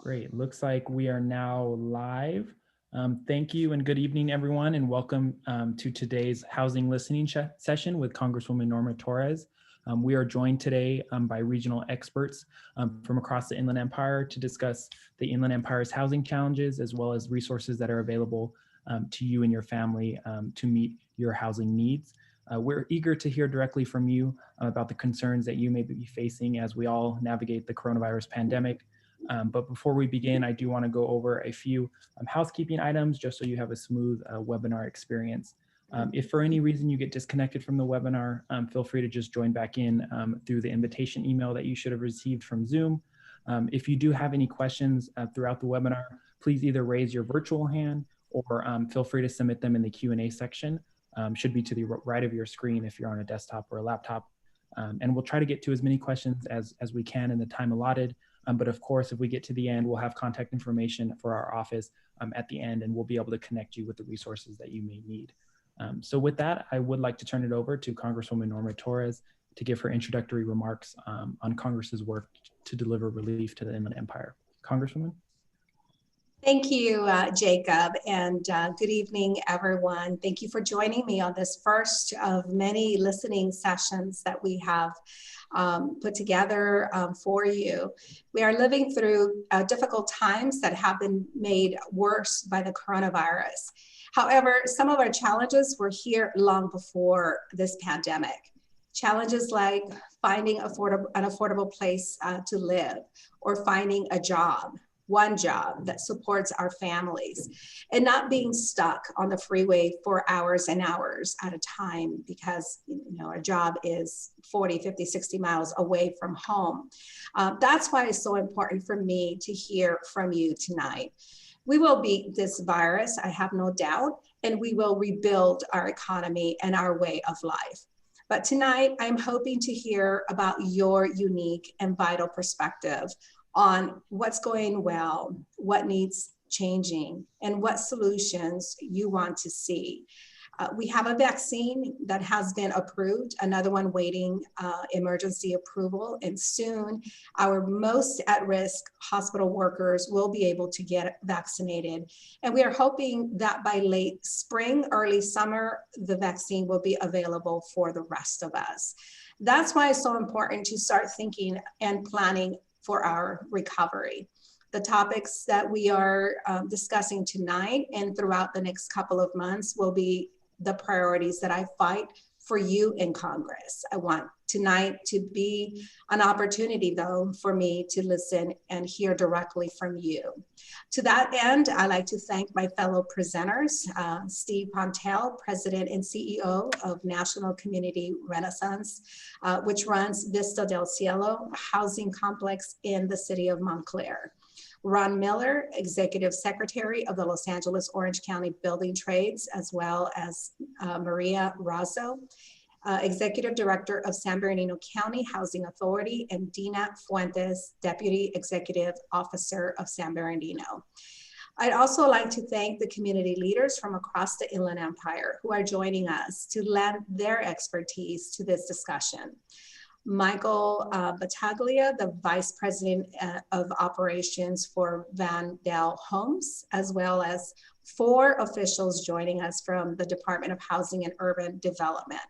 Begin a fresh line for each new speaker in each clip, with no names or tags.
Great. Looks like we are now live. Thank you and good evening, everyone, and welcome to today's housing listening session with Congresswoman Norma Torres. We are joined today by regional experts from across the Inland Empire to discuss the Inland Empire's housing challenges, as well as resources that are available to you and your family to meet your housing needs. We're eager to hear directly from you about the concerns that you may be facing as we all navigate the coronavirus pandemic. But before we begin, I do want to go over a few housekeeping items just so you have a smooth webinar experience. If for any reason you get disconnected from the webinar, feel free to just join back in through the invitation email that you should have received from Zoom. If you do have any questions throughout the webinar, please either raise your virtual hand or feel free to submit them in the Q&A section. Should be to the right of your screen if you're on a desktop or a laptop. And we'll try to get to as many questions as we can in the time allotted. But of course, if we get to the end, we'll have contact information for our office at the end, and we'll be able to connect you with the resources that you may need. So with that, I would like to turn it over to Congresswoman Norma Torres to give her introductory remarks on Congress's work to deliver relief to the Inland Empire. Congresswoman?
Thank you, Jacob, and good evening, everyone. Thank you for joining me on this first of many listening sessions that we have put together for you. We are living through difficult times that have been made worse by the coronavirus. However, some of our challenges were here long before this pandemic. Challenges like finding an affordable place to live or finding a job, one job that supports our families, and not being stuck on the freeway for hours and hours at a time because our job is 40, 50, 60 miles away from home. That's why it's so important for me to hear from you tonight. We will beat this virus, I have no doubt, and we will rebuild our economy and our way of life. But tonight, I'm hoping to hear about your unique and vital perspective on what's going well, what needs changing, and what solutions you want to see. We have a vaccine that has been approved, another one waiting emergency approval, and soon our most at-risk hospital workers will be able to get vaccinated. And we are hoping that by late spring, early summer, the vaccine will be available for the rest of us. That's why it's so important to start thinking and planning for our recovery. The topics that we are discussing tonight and throughout the next couple of months will be the priorities that I fight for you in Congress. I want tonight to be an opportunity, though, for me to listen and hear directly from you. To that end, I'd like to thank my fellow presenters, Steve Pontel, President and CEO of National Community Renaissance, which runs Vista del Cielo housing complex in the city of Montclair. Ron Miller, Executive Secretary of the Los Angeles Orange County Building Trades, as well as Maria Razzo, Executive Director of San Bernardino County Housing Authority, and Dena Fuentes, Deputy Executive Officer of San Bernardino. I'd also like to thank the community leaders from across the Inland Empire who are joining us to lend their expertise to this discussion. Michael Battaglia, the Vice President of Operations for Vandal Homes, as well as 4 officials joining us from the Department of Housing and Urban Development.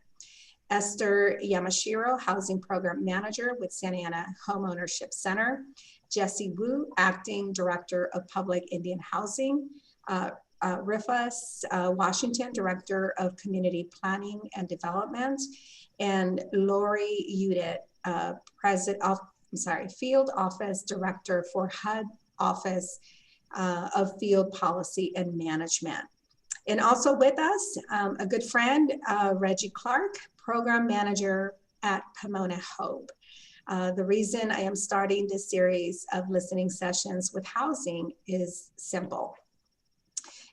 Esther Yamashiro, Housing Program Manager with Santa Ana Homeownership Center. Jesse Wu, Acting Director of Public Indian Housing. Rifas Washington, Director of Community Planning and Development. And Lori Udit, Field Office Director for HUD Office of Field Policy and Management. And also with us, a good friend, Reggie Clark, Program Manager at Pomona Hope. The reason I am starting this series of listening sessions with housing is simple.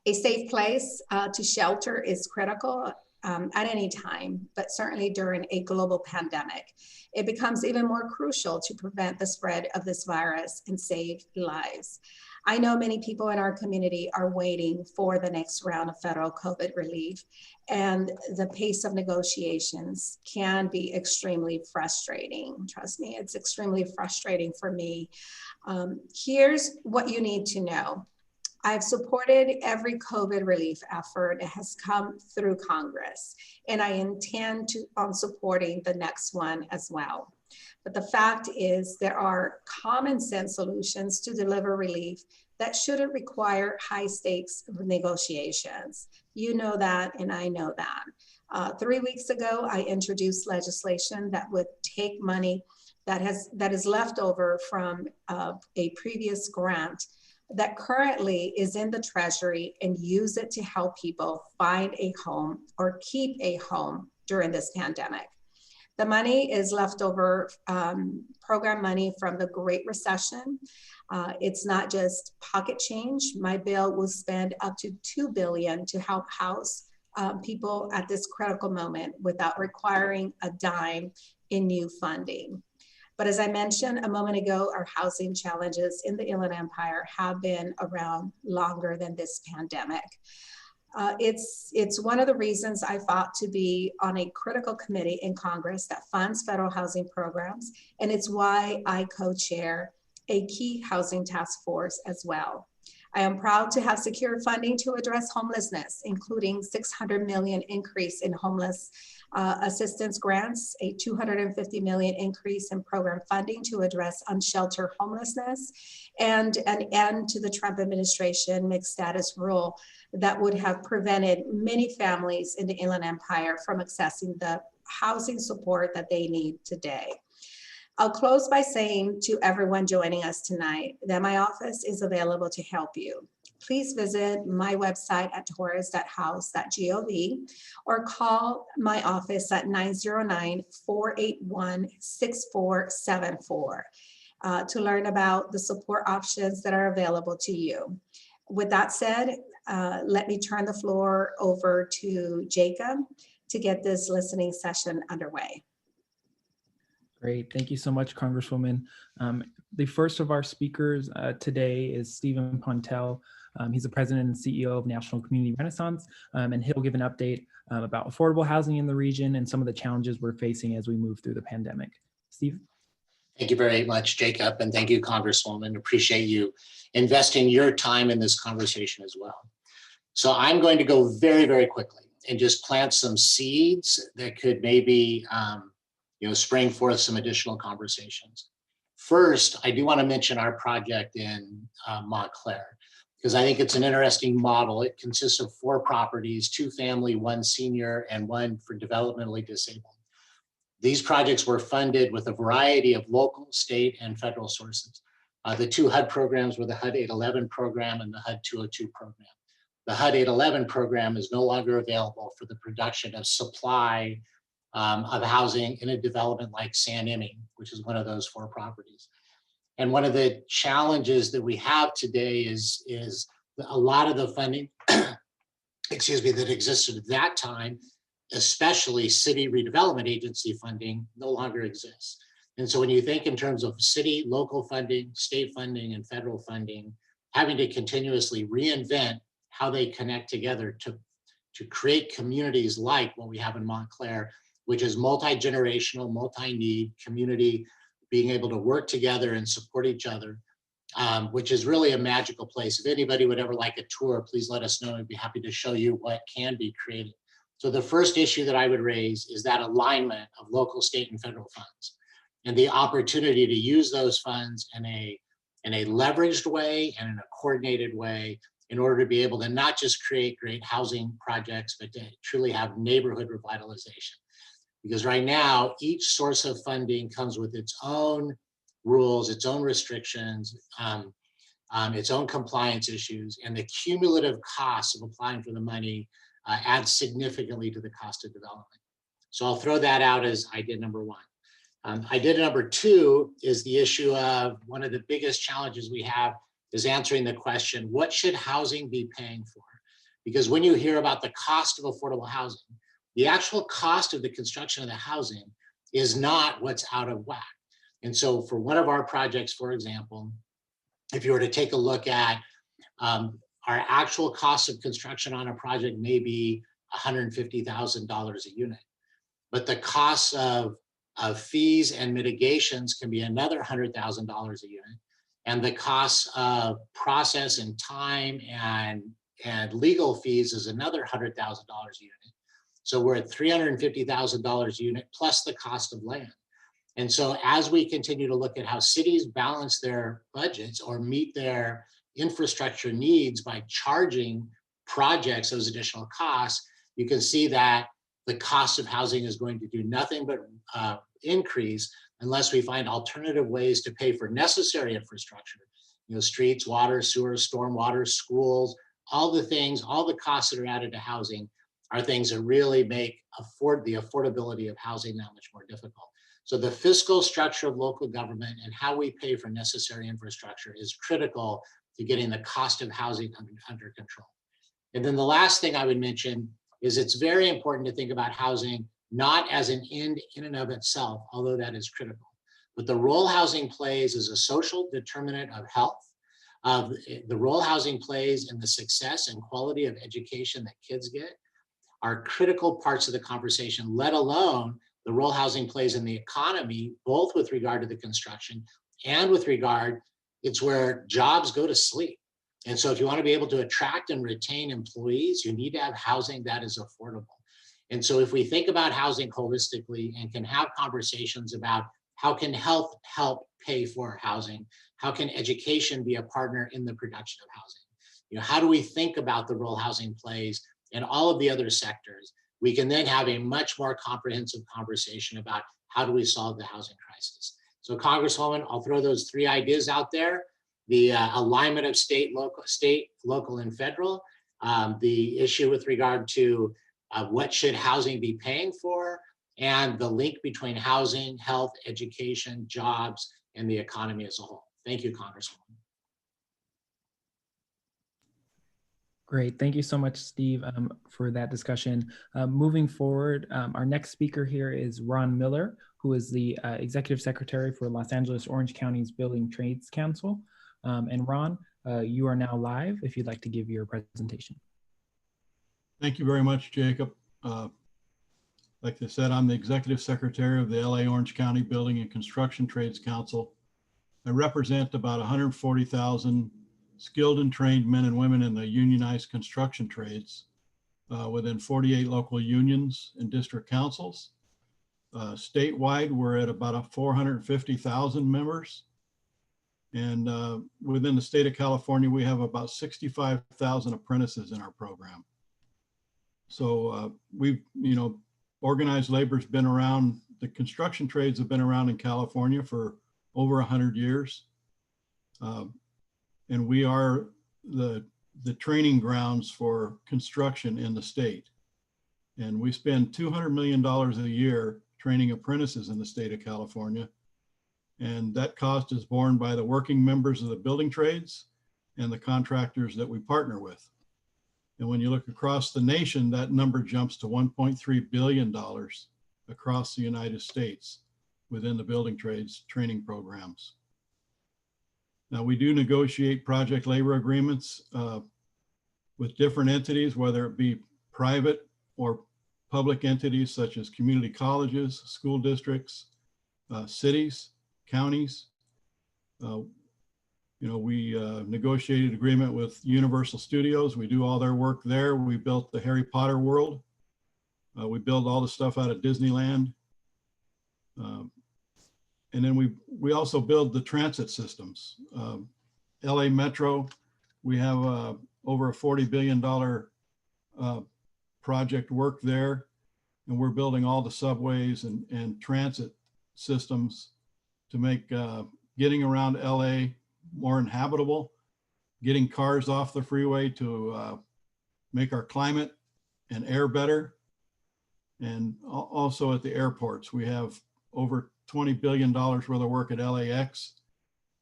A safe place to shelter is critical at any time, but certainly during a global pandemic, it becomes even more crucial to prevent the spread of this virus and save lives. I know many people in our community are waiting for the next round of federal COVID relief, and the pace of negotiations can be extremely frustrating. Trust me, it's extremely frustrating for me. Here's what you need to know. I've supported every COVID relief effort that has come through Congress, and I intend on supporting the next one as well. But the fact is, there are common sense solutions to deliver relief that shouldn't require high stakes negotiations. You know that, and I know that. 3 weeks ago, I introduced legislation that would take money that is left over from a previous grant that currently is in the Treasury and use it to help people find a home or keep a home during this pandemic. The money is leftover program money from the Great Recession. It's not just pocket change. My bill will spend up to $2 billion to help house people at this critical moment without requiring a dime in new funding. But as I mentioned a moment ago, our housing challenges in the Inland Empire have been around longer than this pandemic. It's one of the reasons I fought to be on a critical committee in Congress that funds federal housing programs, and it's why I co-chair a key housing task force as well. I am proud to have secured funding to address homelessness, including $600 million increase in homeless assistance grants, a $250 million increase in program funding to address unsheltered homelessness, and an end to the Trump administration mixed status rule that would have prevented many families in the Inland Empire from accessing the housing support that they need today. I'll close by saying to everyone joining us tonight that my office is available to help you. Please visit my website at torres.house.gov or call my office at 909-481-6474 to learn about the support options that are available to you. With that said, let me turn the floor over to Jacob to get this listening session underway.
Great. Thank you so much, Congresswoman. The first of our speakers today is Stephen Pontel. He's the president and CEO of National Community Renaissance, and he'll give an update about affordable housing in the region and some of the challenges we're facing as we move through the pandemic. Steve?
Thank you very much, Jacob, and thank you, Congresswoman. Appreciate you investing your time in this conversation as well. So I'm going to go very, very quickly and just plant some seeds that could maybe spring forth some additional conversations. First, I do want to mention our project in Montclair, because I think it's an interesting model. It consists of 4 properties, 2 family, 1 senior, and 1 for developmentally disabled. These projects were funded with a variety of local, state, and federal sources. The 2 HUD programs were the HUD 811 program and the HUD 202 program. The HUD 811 program is no longer available for the production of supply of housing in a development like San Emi, which is one of those 4 properties. And one of the challenges that we have today is a lot of the funding, excuse me, that existed at that time, especially city redevelopment agency funding, no longer exists. And so when you think in terms of city, local funding, state funding, and federal funding, having to continuously reinvent how they connect together to create communities like what we have in Montclair, which is multi-generational, multi-need community, being able to work together and support each other, which is really a magical place. If anybody would ever like a tour, please let us know. I'd be happy to show you what can be created. So the first issue that I would raise is that alignment of local, state, and federal funds, and the opportunity to use those funds in a leveraged way and in a coordinated way in order to be able to not just create great housing projects, but to truly have neighborhood revitalization. Because right now, each source of funding comes with its own rules, its own restrictions, its own compliance issues, and the cumulative costs of applying for the money adds significantly to the cost of development. So I'll throw that out as idea number 1. Idea number 2 is the issue of one of the biggest challenges we have is answering the question, what should housing be paying for? Because when you hear about the cost of affordable housing, the actual cost of the construction of the housing is not what's out of whack. And so for one of our projects, for example, if you were to take a look at our actual cost of construction on a project may be $150,000 a unit, but the costs of fees and mitigations can be another $100,000 a unit. And the costs of process and time and legal fees is another $100,000 a unit. So we're at $350,000 a unit plus the cost of land. And so as we continue to look at how cities balance their budgets or meet their infrastructure needs by charging projects those additional costs, you can see that the cost of housing is going to do nothing but increase unless we find alternative ways to pay for necessary infrastructure, streets, water, sewer, stormwater, schools, all the things, all the costs that are added to housing are things that really make the affordability of housing that much more difficult. So the fiscal structure of local government and how we pay for necessary infrastructure is critical to getting the cost of housing under control. And then the last thing I would mention is it's very important to think about housing not as an end in and of itself, although that is critical, but the role housing plays as a social determinant of health, the role housing plays in the success and quality of education that kids get are critical parts of the conversation, let alone the role housing plays in the economy, both with regard to the construction and with regard, it's where jobs go to sleep. And so if you want to be able to attract and retain employees, you need to have housing that is affordable. And so if we think about housing holistically and can have conversations about how can health help pay for housing, how can education be a partner in the production of housing? How do we think about the role housing plays in all of the other sectors? We can then have a much more comprehensive conversation about how do we solve the housing crisis. So Congresswoman, I'll throw those three ideas out there. The alignment of state, local, and federal, the issue with regard to what should housing be paying for, and the link between housing, health, education, jobs, and the economy as a whole. Thank you, Congresswoman.
Great. Thank you so much, Steve, for that discussion. Moving forward, our next speaker here is Ron Miller, who is the Executive Secretary for Los Angeles Orange County's Building Trades Council. And Ron, you are now live if you'd like to give your presentation.
Thank you very much, Jacob. Like I said, I'm the Executive Secretary of the LA Orange County Building and Construction Trades Council. I represent about 140,000 skilled and trained men and women in the unionized construction trades within 48 local unions and district councils. Statewide, we're at about 450,000 members. And within the state of California, we have about 65,000 apprentices in our program. So we've, organized labor's been around, the construction trades have been around in California for over 100 years. And we are the training grounds for construction in the state. And we spend $200 million a year training apprentices in the state of California. And that cost is borne by the working members of the building trades and the contractors that we partner with. And when you look across the nation, that number jumps to $1.3 billion across the United States within the building trades training programs. Now, we do negotiate project labor agreements with different entities, whether it be private or public entities such as community colleges, school districts, cities, counties. We negotiated agreement with Universal Studios. We do all their work there. We built the Harry Potter world. We build all the stuff out of Disneyland. And then we also build the transit systems. LA Metro, we have over a $40 billion project work there. And we're building all the subways and transit systems to make getting around LA more inhabitable, getting cars off the freeway to make our climate and air better. And also at the airports, we have over $20 billion worth of work at LAX.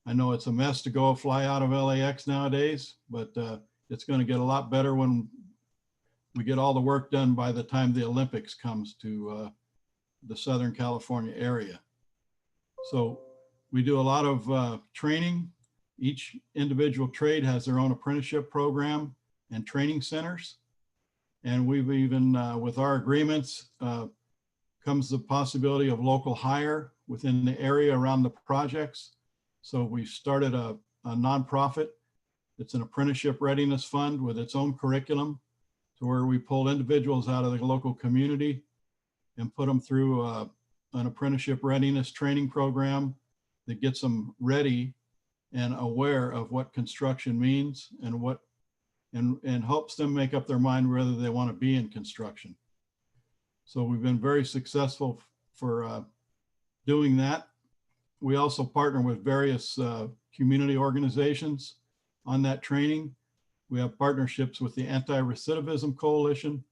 I know it's a mess to go fly out of LAX nowadays, but it's going to get a lot better when we get all the work done by the time the Olympics comes to the Southern California area. So we do a lot of training. Each individual trade has their own apprenticeship program and training centers. And we've even, with our agreements, comes the possibility of local hire within the area around the projects. So we started a nonprofit. It's an apprenticeship readiness fund with its own curriculum, to where we pull individuals out of the local community and put them through an apprenticeship readiness training program that gets them ready and aware of what construction means and helps them make up their mind whether they want to be in construction. So we've been very successful for doing that. We also partner with various community organizations on that training. We have partnerships with the Anti-Recidivism Coalition,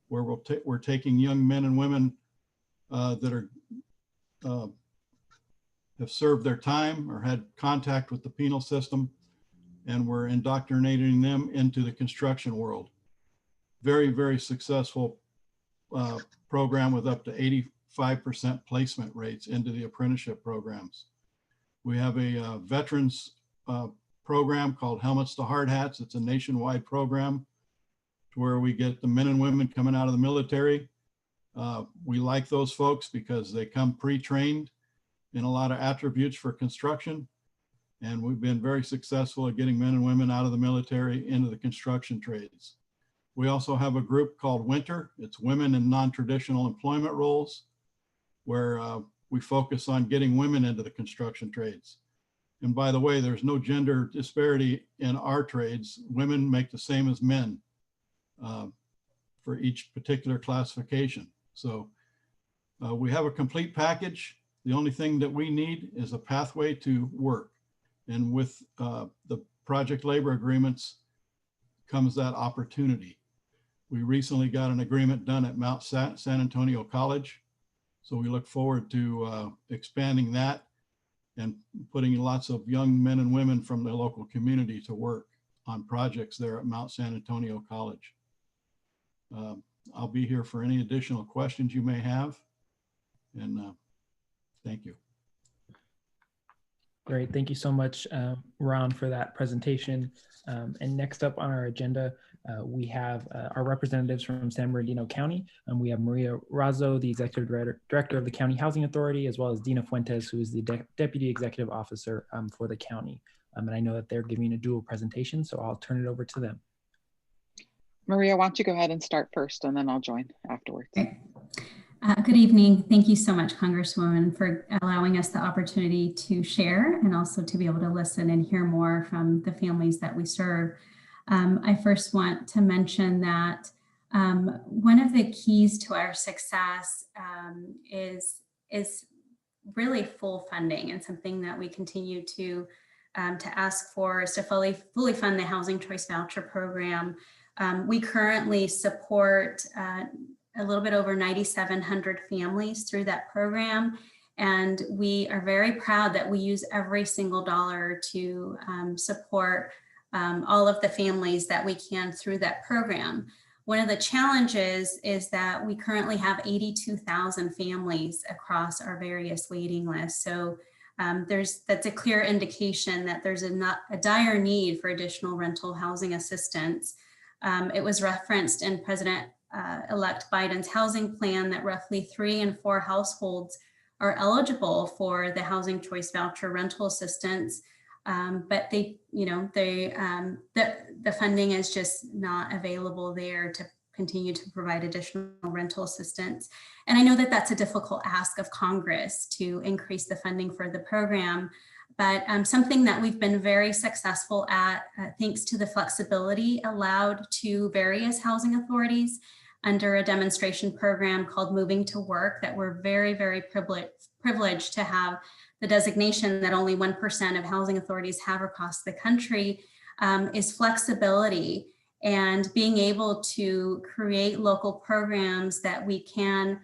where we're taking young men and women that have served their time or had contact with the penal system, and we're indoctrinating them into the construction world. Very, very successful program with up to 85% placement rates into the apprenticeship programs. We have a veterans program called Helmets to Hard Hats. It's a nationwide program to where we get the men and women coming out of the military. We like those folks because they come pre-trained in a lot of attributes for construction. And we've been very successful at getting men and women out of the military into the construction trades. We also have a group called Winter. It's women in non-traditional employment roles, where we focus on getting women into the construction trades. And by the way, there's no gender disparity in our trades. Women make the same as men for each particular classification. So we have a complete package. The only thing that we need is a pathway to work. And with the project labor agreements comes that opportunity. We recently got an agreement done at Mount San Antonio College. So we look forward to expanding that and putting lots of young men and women from the local community to work on projects there at Mount San Antonio College. I'll be here for any additional questions you may have. And thank you.
Great. Thank you so much, Ron, for that presentation. And next up on our agenda, we have our representatives from San Bernardino County. We have Maria Razzo, the Executive Director of the County Housing Authority, as well as Dena Fuentes, who is the Deputy Executive Officer for the county. And I know that they're giving a dual presentation, so I'll turn it over to them.
Maria, why don't you go ahead and start first, and then I'll join afterwards.
Okay. Good evening. Thank you so much, Congresswoman, for allowing us the opportunity to share and also to be able to listen and hear more from the families that we serve. I first want to mention that one of the keys to our success is really full funding, and something that we continue to ask for is to fully fund the Housing Choice Voucher Program. We currently support a little bit over 9,700 families through that program. And we are very proud that we use every single dollar to support all of the families that we can through that program. One of the challenges is that we currently have 82,000 families across our various waiting lists. So that's a clear indication that there's a dire need for additional rental housing assistance. It was referenced in President-elect Biden's housing plan that roughly 3 in 4 households are eligible for the Housing Choice Voucher rental assistance, but the funding is just not available there to continue to provide additional rental assistance. And I know that that's a difficult ask of Congress to increase the funding for the program, but something that we've been very successful at, thanks to the flexibility allowed to various housing authorities under a demonstration program called Moving to Work, that we're very, very privileged to have the designation that only 1% of housing authorities have across the country, is flexibility and being able to create local programs that we can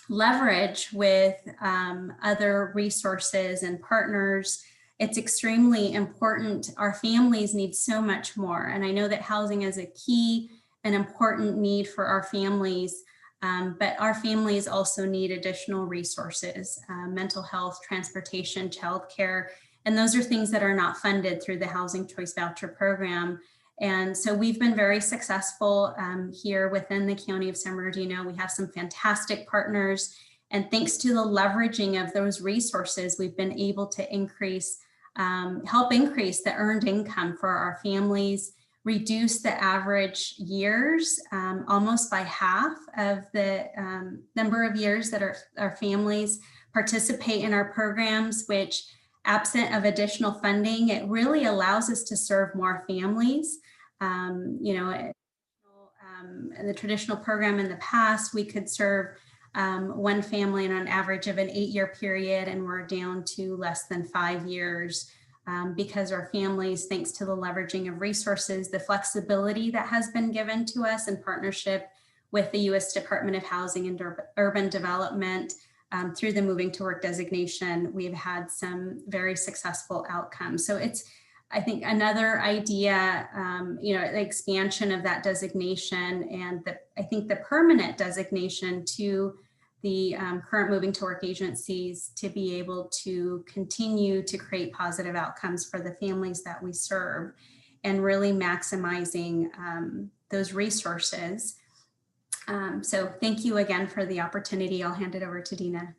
leverage with other resources and partners. It's extremely important. Our families need so much more. And I know that housing is a key an important need for our families. But our families also need additional resources, mental health, transportation, childcare, and those are things that are not funded through the Housing Choice Voucher Program. And so we've been very successful here within the County of San Bernardino. We have some fantastic partners, and thanks to the leveraging of those resources, we've been able to help increase the earned income for our families, reduce the average years almost by half of the number of years that our families participate in our programs, which, absent of additional funding, it really allows us to serve more families. In the traditional program in the past, we could serve one family in an average of an 8-year period, and we're down to less than 5 years because our families, thanks to the leveraging of resources, the flexibility that has been given to us in partnership with the U.S. Department of Housing and Urban Development, through the Moving to Work designation, we've had some very successful outcomes. So it's, I think, another idea, the expansion of that designation, and I think the permanent designation to the current Moving to Work agencies to be able to continue to create positive outcomes for the families that we serve, and really maximizing those resources. So thank you again for the opportunity. I'll hand it over to Dena.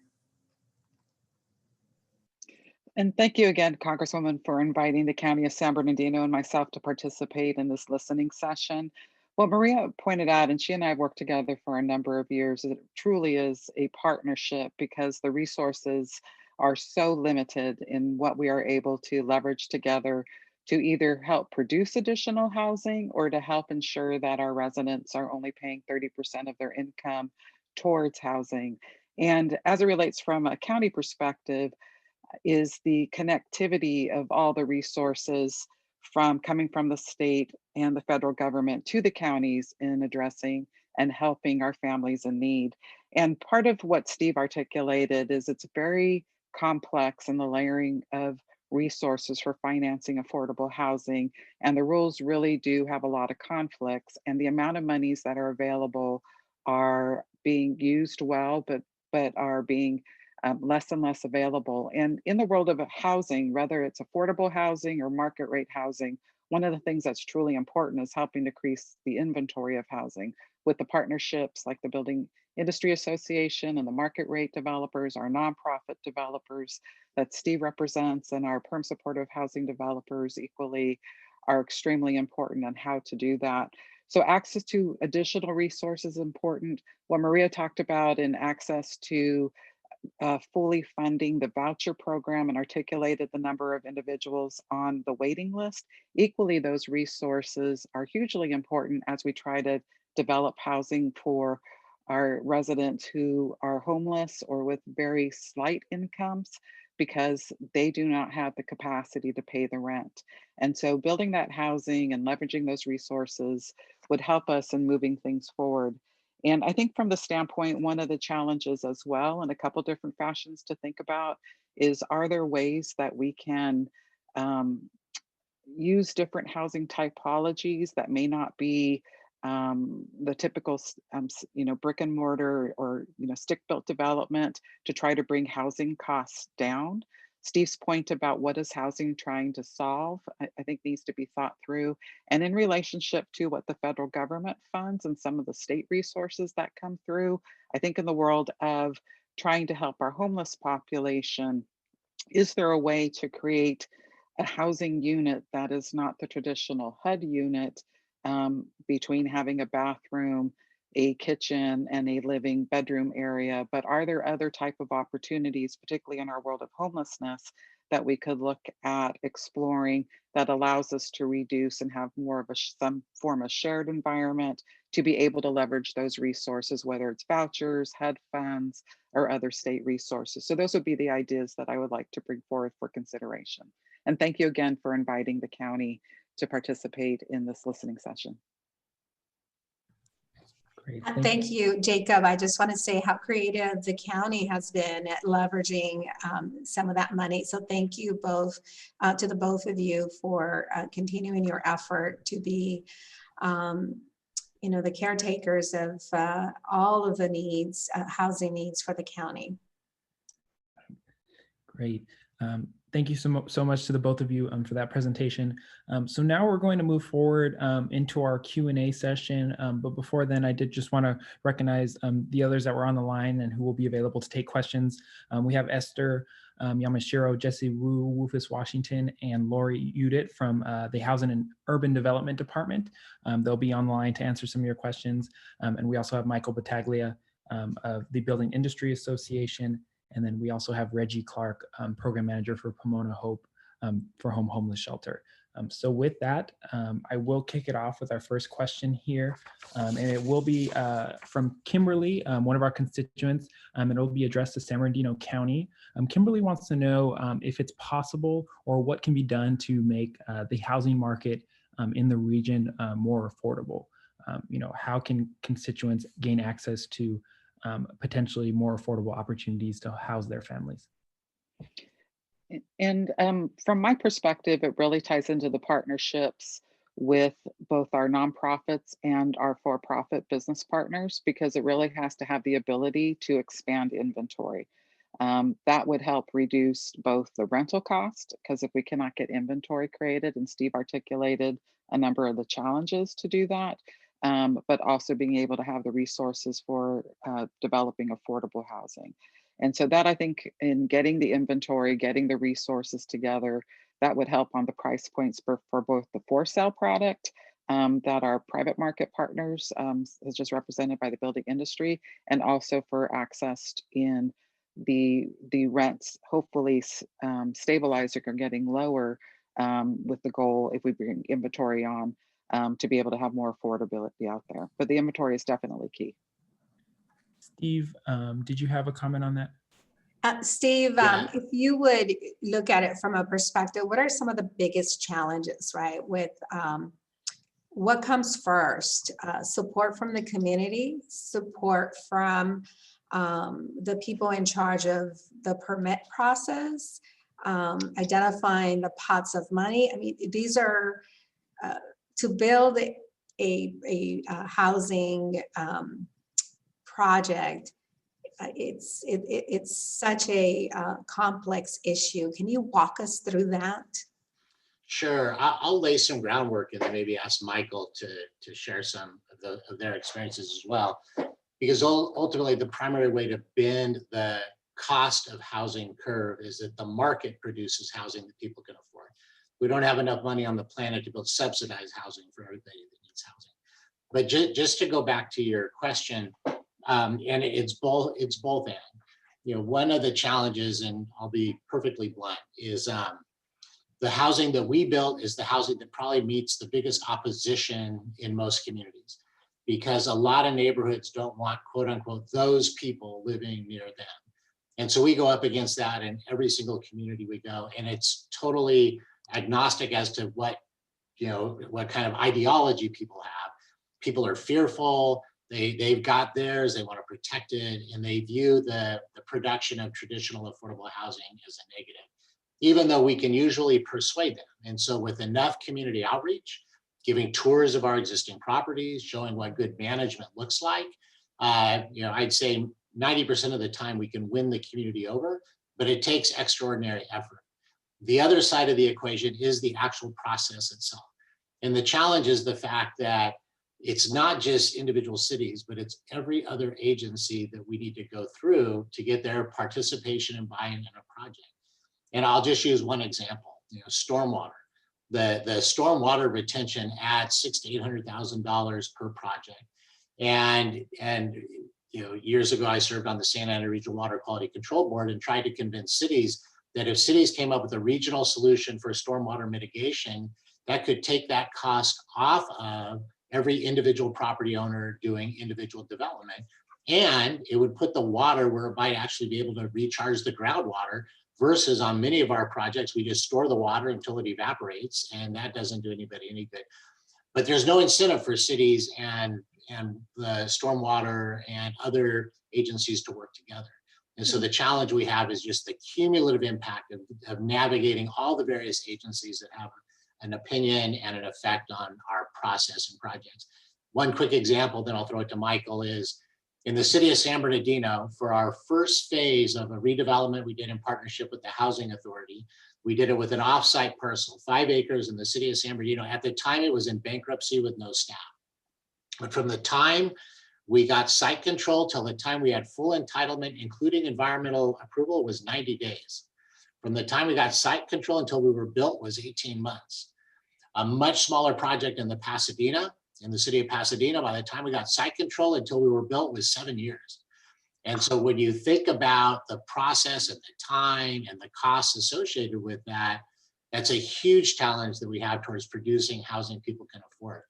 And thank you again, Congresswoman, for inviting the County of San Bernardino and myself to participate in this listening session. What Maria pointed out, and she and I have worked together for a number of years, it truly is a partnership because the resources are so limited in what we are able to leverage together to either help produce additional housing or to help ensure that our residents are only paying 30% of their income towards housing. And as it relates from a county perspective, is the connectivity of all the resources coming from the state and the federal government to the counties in addressing and helping our families in need. And part of what Steve articulated is it's very complex in the layering of resources for financing affordable housing. And the rules really do have a lot of conflicts, and the amount of monies that are available are being used well, but are being less and less available. And in the world of housing, whether it's affordable housing or market rate housing, one of the things that's truly important is helping decrease the inventory of housing with the partnerships like the Building Industry Association and the market rate developers, our nonprofit developers that Steve represents, and our perm supportive housing developers equally are extremely important on how to do that. So access to additional resources is important. What Maria talked about in access to fully funding the voucher program and articulated the number of individuals on the waiting list. Equally, those resources are hugely important as we try to develop housing for our residents who are homeless or with very slight incomes because they do not have the capacity to pay the rent. And so building that housing and leveraging those resources would help us in moving things forward. And I think from the standpoint, one of the challenges as well, in a couple different fashions to think about, is are there ways that we can use different housing typologies that may not be the typical, brick and mortar or stick-built development to try to bring housing costs down. Steve's point about what is housing trying to solve, I think needs to be thought through. And in relationship to what the federal government funds and some of the state resources that come through, I think in the world of trying to help our homeless population, is there a way to create a housing unit that is not the traditional HUD unit between having a bathroom, a kitchen, and a living bedroom area, but are there other type of opportunities, particularly in our world of homelessness, that we could look at exploring that allows us to reduce and have more of some form of shared environment to be able to leverage those resources, whether it's vouchers, HUD funds, or other state resources. So those would be the ideas that I would like to bring forward for consideration. And thank you again for inviting the county to participate in this listening session.
Great.
Thank you, Jacob. I just want to say how creative the county has been at leveraging some of that money. So thank you both to the both of you for continuing your effort to be the caretakers of all of the needs, housing needs for the county.
Great. Thank you so much to the both of you for that presentation. So now we're going to move forward into our Q&A session. But before then, I did just want to recognize the others that were on the line and who will be available to take questions. We have Esther Yamashiro, Jesse Wu, Woofus Washington, and Lori Udit from the Housing and Urban Development Department. They'll be online to answer some of your questions. And we also have Michael Battaglia of the Building Industry Association. And then we also have Reggie Clark, Program Manager for Pomona Hope for Home Homeless Shelter. So with that, I will kick it off with our first question here. And it will be from Kimberly, one of our constituents, and it will be addressed to San Bernardino County. Kimberly wants to know if it's possible or what can be done to make the housing market in the region more affordable. How can constituents gain access to potentially more affordable opportunities to house their families?
And from my perspective, it really ties into the partnerships with both our nonprofits and our for-profit business partners, because it really has to have the ability to expand inventory. That would help reduce both the rental cost, because if we cannot get inventory created, and Steve articulated a number of the challenges to do that, but also being able to have the resources for developing affordable housing. And so that, I think, in getting the inventory, getting the resources together, that would help on the price points for both the for sale product that our private market partners is just represented by the building industry, and also for access in the rents, hopefully stabilizing or getting lower with the goal, if we bring inventory on, to be able to have more affordability out there. But the inventory is definitely key.
Steve, did you have a comment on that?
Steve, if you would look at it from a perspective, what are some of the biggest challenges, right? With what comes first? Support from the community, support from the people in charge of the permit process, identifying the pots of money. I mean, these are to build a housing project. It's such a complex issue. Can you walk us through that?
Sure, I'll lay some groundwork and then maybe ask Michael to share some of their experiences as well. Because ultimately the primary way to bend the cost of housing curve is that the market produces housing that people can afford. We don't have enough money on the planet to build subsidized housing for everybody that needs housing. But just to go back to your question, and it's both and. One of the challenges, and I'll be perfectly blunt, is the housing that we built is the housing that probably meets the biggest opposition in most communities, because a lot of neighborhoods don't want, quote unquote, those people living near them. And so we go up against that in every single community we go, and it's totally agnostic as to what kind of ideology people have. People are fearful, they've got theirs, they want to protect it, and they view the production of traditional affordable housing as a negative, even though we can usually persuade them. And so with enough community outreach, giving tours of our existing properties, showing what good management looks like, I'd say 90% of the time we can win the community over, but it takes extraordinary effort. The other side of the equation is the actual process itself. And the challenge is the fact that it's not just individual cities, but it's every other agency that we need to go through to get their participation and buy-in in a project. And I'll just use one example, stormwater. The stormwater retention adds $600,000 to $800,000 per project. And years ago, I served on the Santa Ana Regional Water Quality Control Board and tried to convince cities that if cities came up with a regional solution for stormwater mitigation, that could take that cost off of every individual property owner doing individual development. And it would put the water where it might actually be able to recharge the groundwater, versus on many of our projects, we just store the water until it evaporates, and that doesn't do anybody any good. But there's no incentive for cities and the stormwater and other agencies to work together. And so the challenge we have is just the cumulative impact of navigating all the various agencies that have an opinion and an effect on our process and projects. One quick example, then I'll throw it to Michael, is in the city of San Bernardino, for our first phase of a redevelopment we did in partnership with the Housing Authority. We did it with an offsite parcel, 5 acres in the city of San Bernardino. At the time, it was in bankruptcy with no staff. But from the time we got site control till the time we had full entitlement, including environmental approval, was 90 days. From the time we got site control until we were built was 18 months. A much smaller project in the city of Pasadena, by the time we got site control until we were built was 7 years. And so when you think about the process and the time and the costs associated with that, that's a huge challenge that we have towards producing housing people can afford.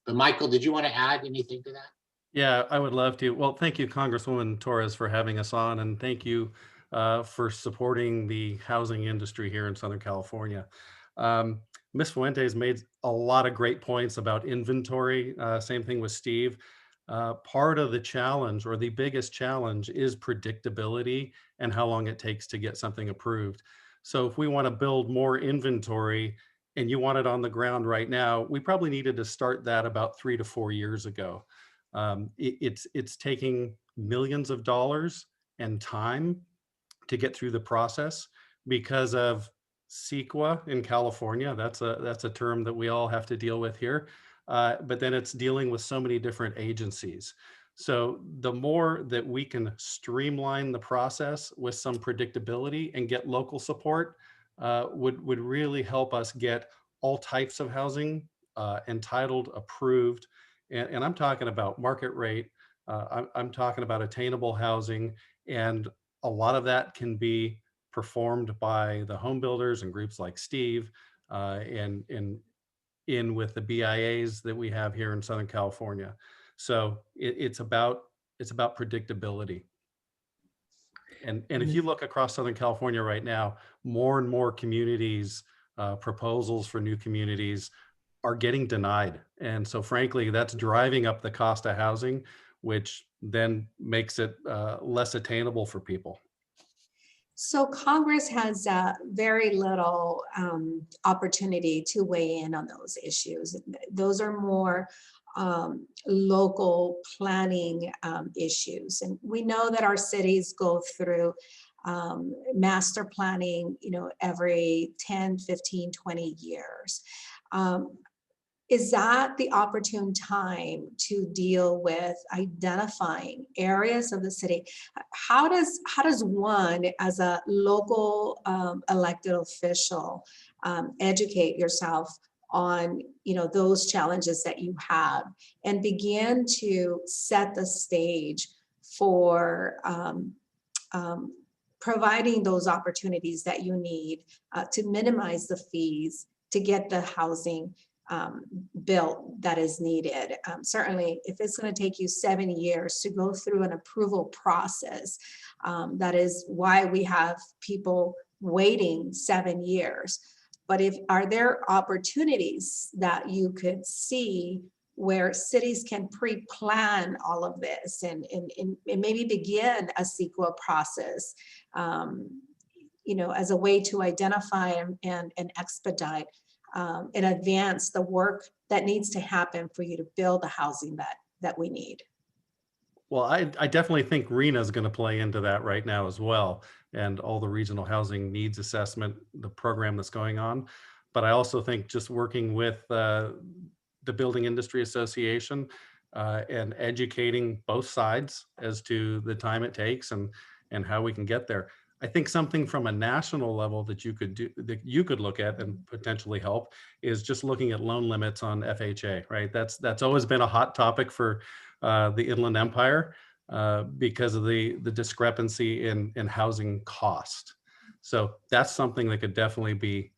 But Michael, did you want to add anything to that?
Yeah, I would love to. Well, thank you, Congresswoman Torres, for having us on, and thank you for supporting the housing industry here in Southern California. Ms. Fuentes made a lot of great points about inventory. Same thing with Steve. Part of the challenge, or the biggest challenge, is predictability and how long it takes to get something approved. So if we want to build more inventory and you want it on the ground right now, we probably needed to start that about 3 to 4 years ago. It's taking millions of dollars and time to get through the process because of CEQA in California. That's a term that we all have to deal with here. But then it's dealing with so many different agencies. So the more that we can streamline the process with some predictability and get local support would really help us get all types of housing entitled, approved. And I'm talking about market rate. I'm talking about attainable housing. And a lot of that can be performed by the home builders and groups like Steve and in with the BIAs that we have here in Southern California. So it's about predictability. And if you look across Southern California right now, more and more communities, proposals for new communities are getting denied. And so frankly, that's driving up the cost of housing, which then makes it less attainable for people.
So Congress has very little opportunity to weigh in on those issues. Those are more local planning issues. And we know that our cities go through master planning, every 10, 15, 20 years. Is that the opportune time to deal with identifying areas of the city? How does one, as a local elected official, educate yourself on those challenges that you have and begin to set the stage for providing those opportunities that you need to minimize the fees to get the housing built that is needed? Certainly, if it's going to take you 7 years to go through an approval process, that is why we have people waiting 7 years. But are there opportunities that you could see where cities can pre-plan all of this and maybe begin a CEQA process, as a way to identify and expedite and advance the work that needs to happen for you to build the housing that we need?
Well, I definitely think RENA is going to play into that right now as well, and all the regional housing needs assessment, the program that's going on. But I also think just working with the Building Industry Association and educating both sides as to the time it takes and how we can get there. I think something from a national level that you could do, that you could look at and potentially help, is just looking at loan limits on FHA, right? That's always been a hot topic for the Inland Empire because of the discrepancy in housing cost. So that's something that could definitely be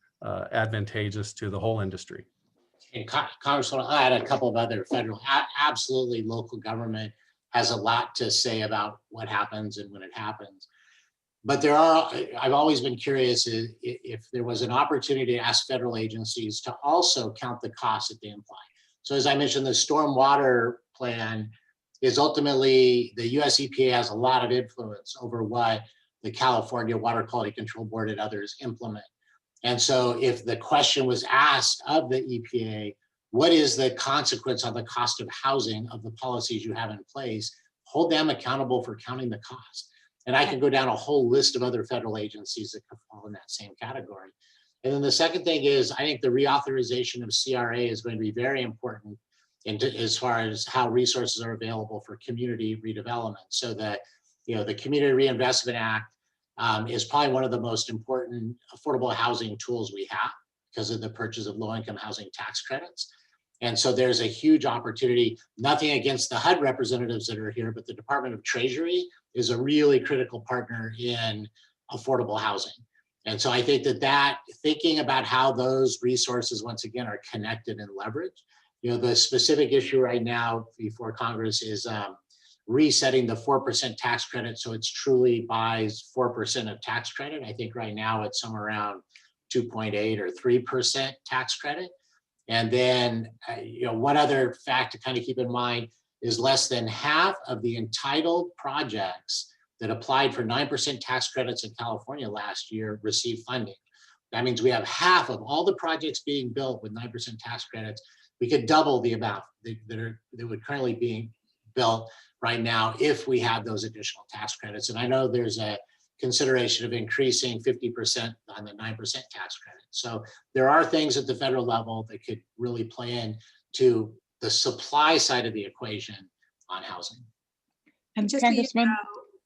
advantageous to the whole industry.
And Congresswoman, I had a couple of other federal, absolutely local government has a lot to say about what happens and when it happens. But I've always been curious if there was an opportunity to ask federal agencies to also count the costs that they imply. So as I mentioned, the stormwater plan is ultimately, the US EPA has a lot of influence over what the California Water Quality Control Board and others implement. And so if the question was asked of the EPA, what is the consequence on the cost of housing of the policies you have in place? Hold them accountable for counting the cost. And I can go down a whole list of other federal agencies that could fall in that same category. And then the second thing is, I think the reauthorization of CRA is going to be very important as far as how resources are available for community redevelopment. So that, the Community Reinvestment Act is probably one of the most important affordable housing tools we have because of the purchase of low-income housing tax credits. And so there's a huge opportunity, nothing against the HUD representatives that are here, but the Department of Treasury is a really critical partner in affordable housing. And so I think that thinking about how those resources, once again, are connected and leveraged. The specific issue right now before Congress is resetting the 4% tax credit. So it's truly buys 4% of tax credit. I think right now it's somewhere around 2.8 or 3% tax credit. And then, one other fact to kind of keep in mind is less than half of the entitled projects that applied for 9% tax credits in California last year received funding. That means we have half of all the projects being built with 9% tax credits. We could double the amount that would currently be built right now if we had those additional tax credits. And I know there's a consideration of increasing 50% on the 9% tax credit. So there are things at the federal level that could really play into the supply side of the equation on housing.
And
just so you
Congressman,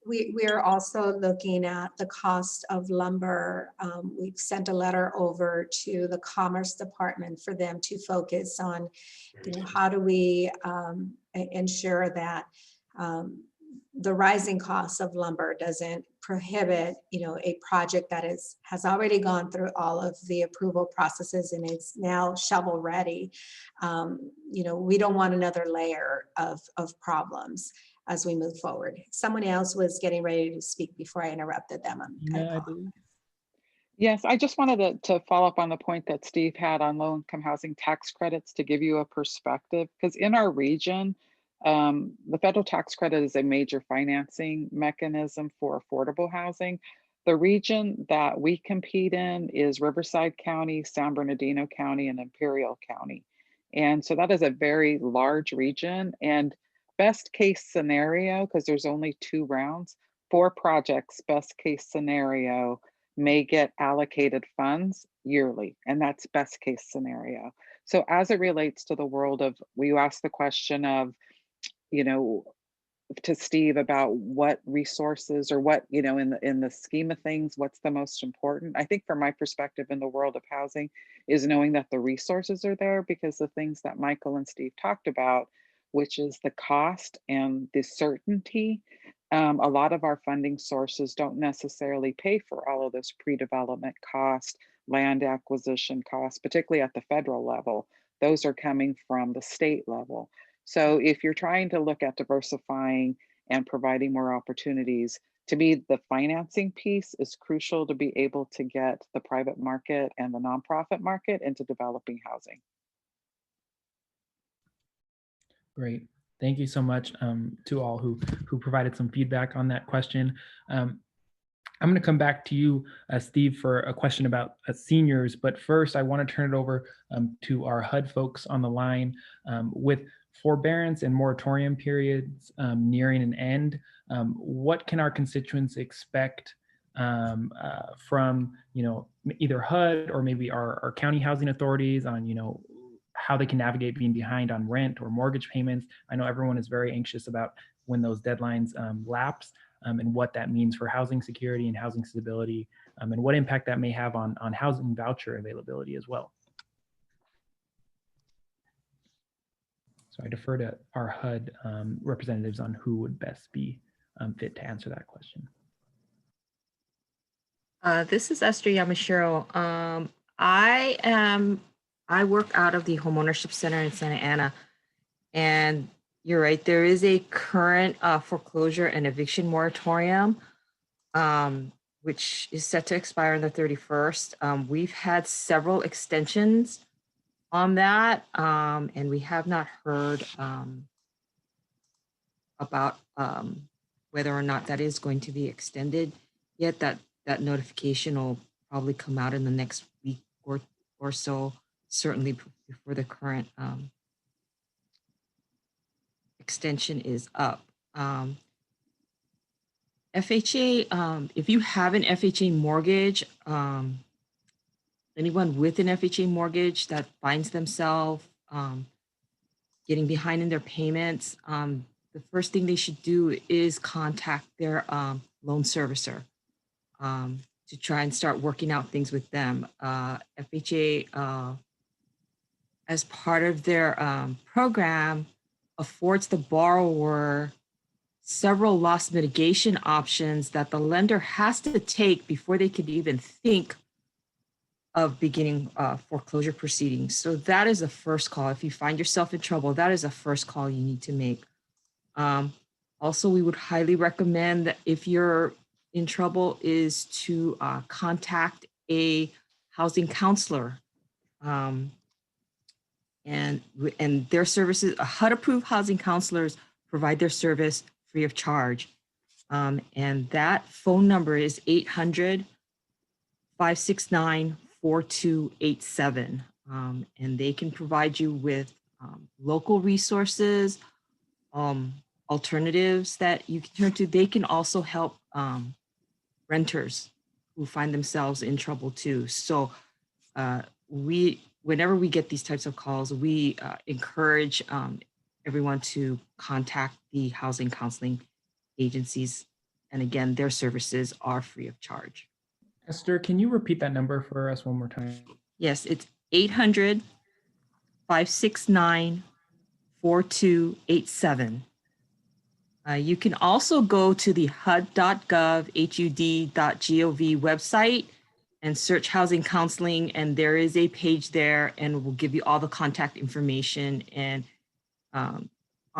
we are also looking at the cost of lumber. We've sent a letter over to the Commerce Department for them to focus on, how do we ensure that the rising cost of lumber doesn't prohibit, a project that has already gone through all of the approval processes and is now shovel ready. We don't want another layer of problems as we move forward. Someone else was getting ready to speak before I interrupted them.
I believe.
yes, I just wanted to follow up on the point that Steve had on low-income housing tax credits to give you a perspective, because in our region, the federal tax credit is a major financing mechanism for affordable housing. The region that we compete in is Riverside County, San Bernardino County, and Imperial County. And so that is a very large region. And best case scenario, because there's only 2 rounds, 4 projects, best case scenario, may get allocated funds yearly. And that's best case scenario. So as it relates to the world of, you asked the question of, to Steve about what resources or what, in the scheme of things, what's the most important. I think from my perspective in the world of housing is knowing that the resources are there, because the things that Michael and Steve talked about, which is the cost and the certainty. A lot of our funding sources don't necessarily pay for all of those pre-development cost, land acquisition costs, particularly at the federal level. Those are coming from the state level. So if you're trying to look at diversifying and providing more opportunities, to me, the financing piece is crucial to be able to get the private market and the nonprofit market into developing housing.
Great. Thank you so much to all who provided some feedback on that question. I'm going to come back to you, Steve, for a question about seniors. But first, I want to turn it over to our HUD folks on the line. With forbearance and moratorium periods nearing an end, what can our constituents expect from either HUD or maybe our county housing authorities on how they can navigate being behind on rent or mortgage payments? I know everyone is very anxious about when those deadlines lapse and what that means for housing security and housing stability, and what impact that may have on housing voucher availability as well. So I defer to our HUD representatives on who would best be fit to answer that question.
This is Esther Yamashiro. I work out of the Homeownership Center in Santa Ana, and you're right, there is a current foreclosure and eviction moratorium, which is set to expire on the 31st. We've had several extensions on that, and we have not heard about whether or not that is going to be extended yet. That notification will probably come out in the next week or so, certainly before the current extension is up. FHA, if you have an FHA mortgage, anyone with an FHA mortgage that finds themselves getting behind in their payments, the first thing they should do is contact their loan servicer to try and start working out things with them. FHA, as part of their program, affords the borrower several loss mitigation options that the lender has to take before they could even think of beginning foreclosure proceedings. So that is a first call. If you find yourself in trouble, that is a first call you need to make. Also, we would highly recommend that if you're in trouble is to contact a housing counselor. And their services, HUD-approved housing counselors provide their service free of charge. And that phone number is 800-569-4287. And they can provide you with local resources, alternatives that you can turn to. They can also help renters who find themselves in trouble too. So whenever we get these types of calls, we encourage everyone to contact the housing counseling agencies. And again, their services are free of charge.
Esther, can you repeat that number for us one more time?
Yes, it's 800-569-4287. You can also go to the HUD.gov, HUD.gov website and search housing counseling, and there is a page there, and we'll give you all the contact information and on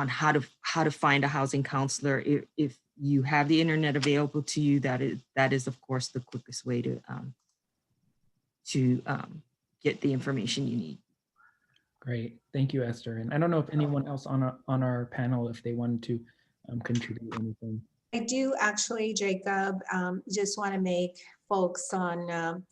how to find a housing counselor. If you have the internet available to you, that is of course the quickest way to get the information you need.
Great, thank you, Esther. And I don't know if anyone else on our panel, if they wanted to contribute anything.
I do actually, Jacob, just want to make folks on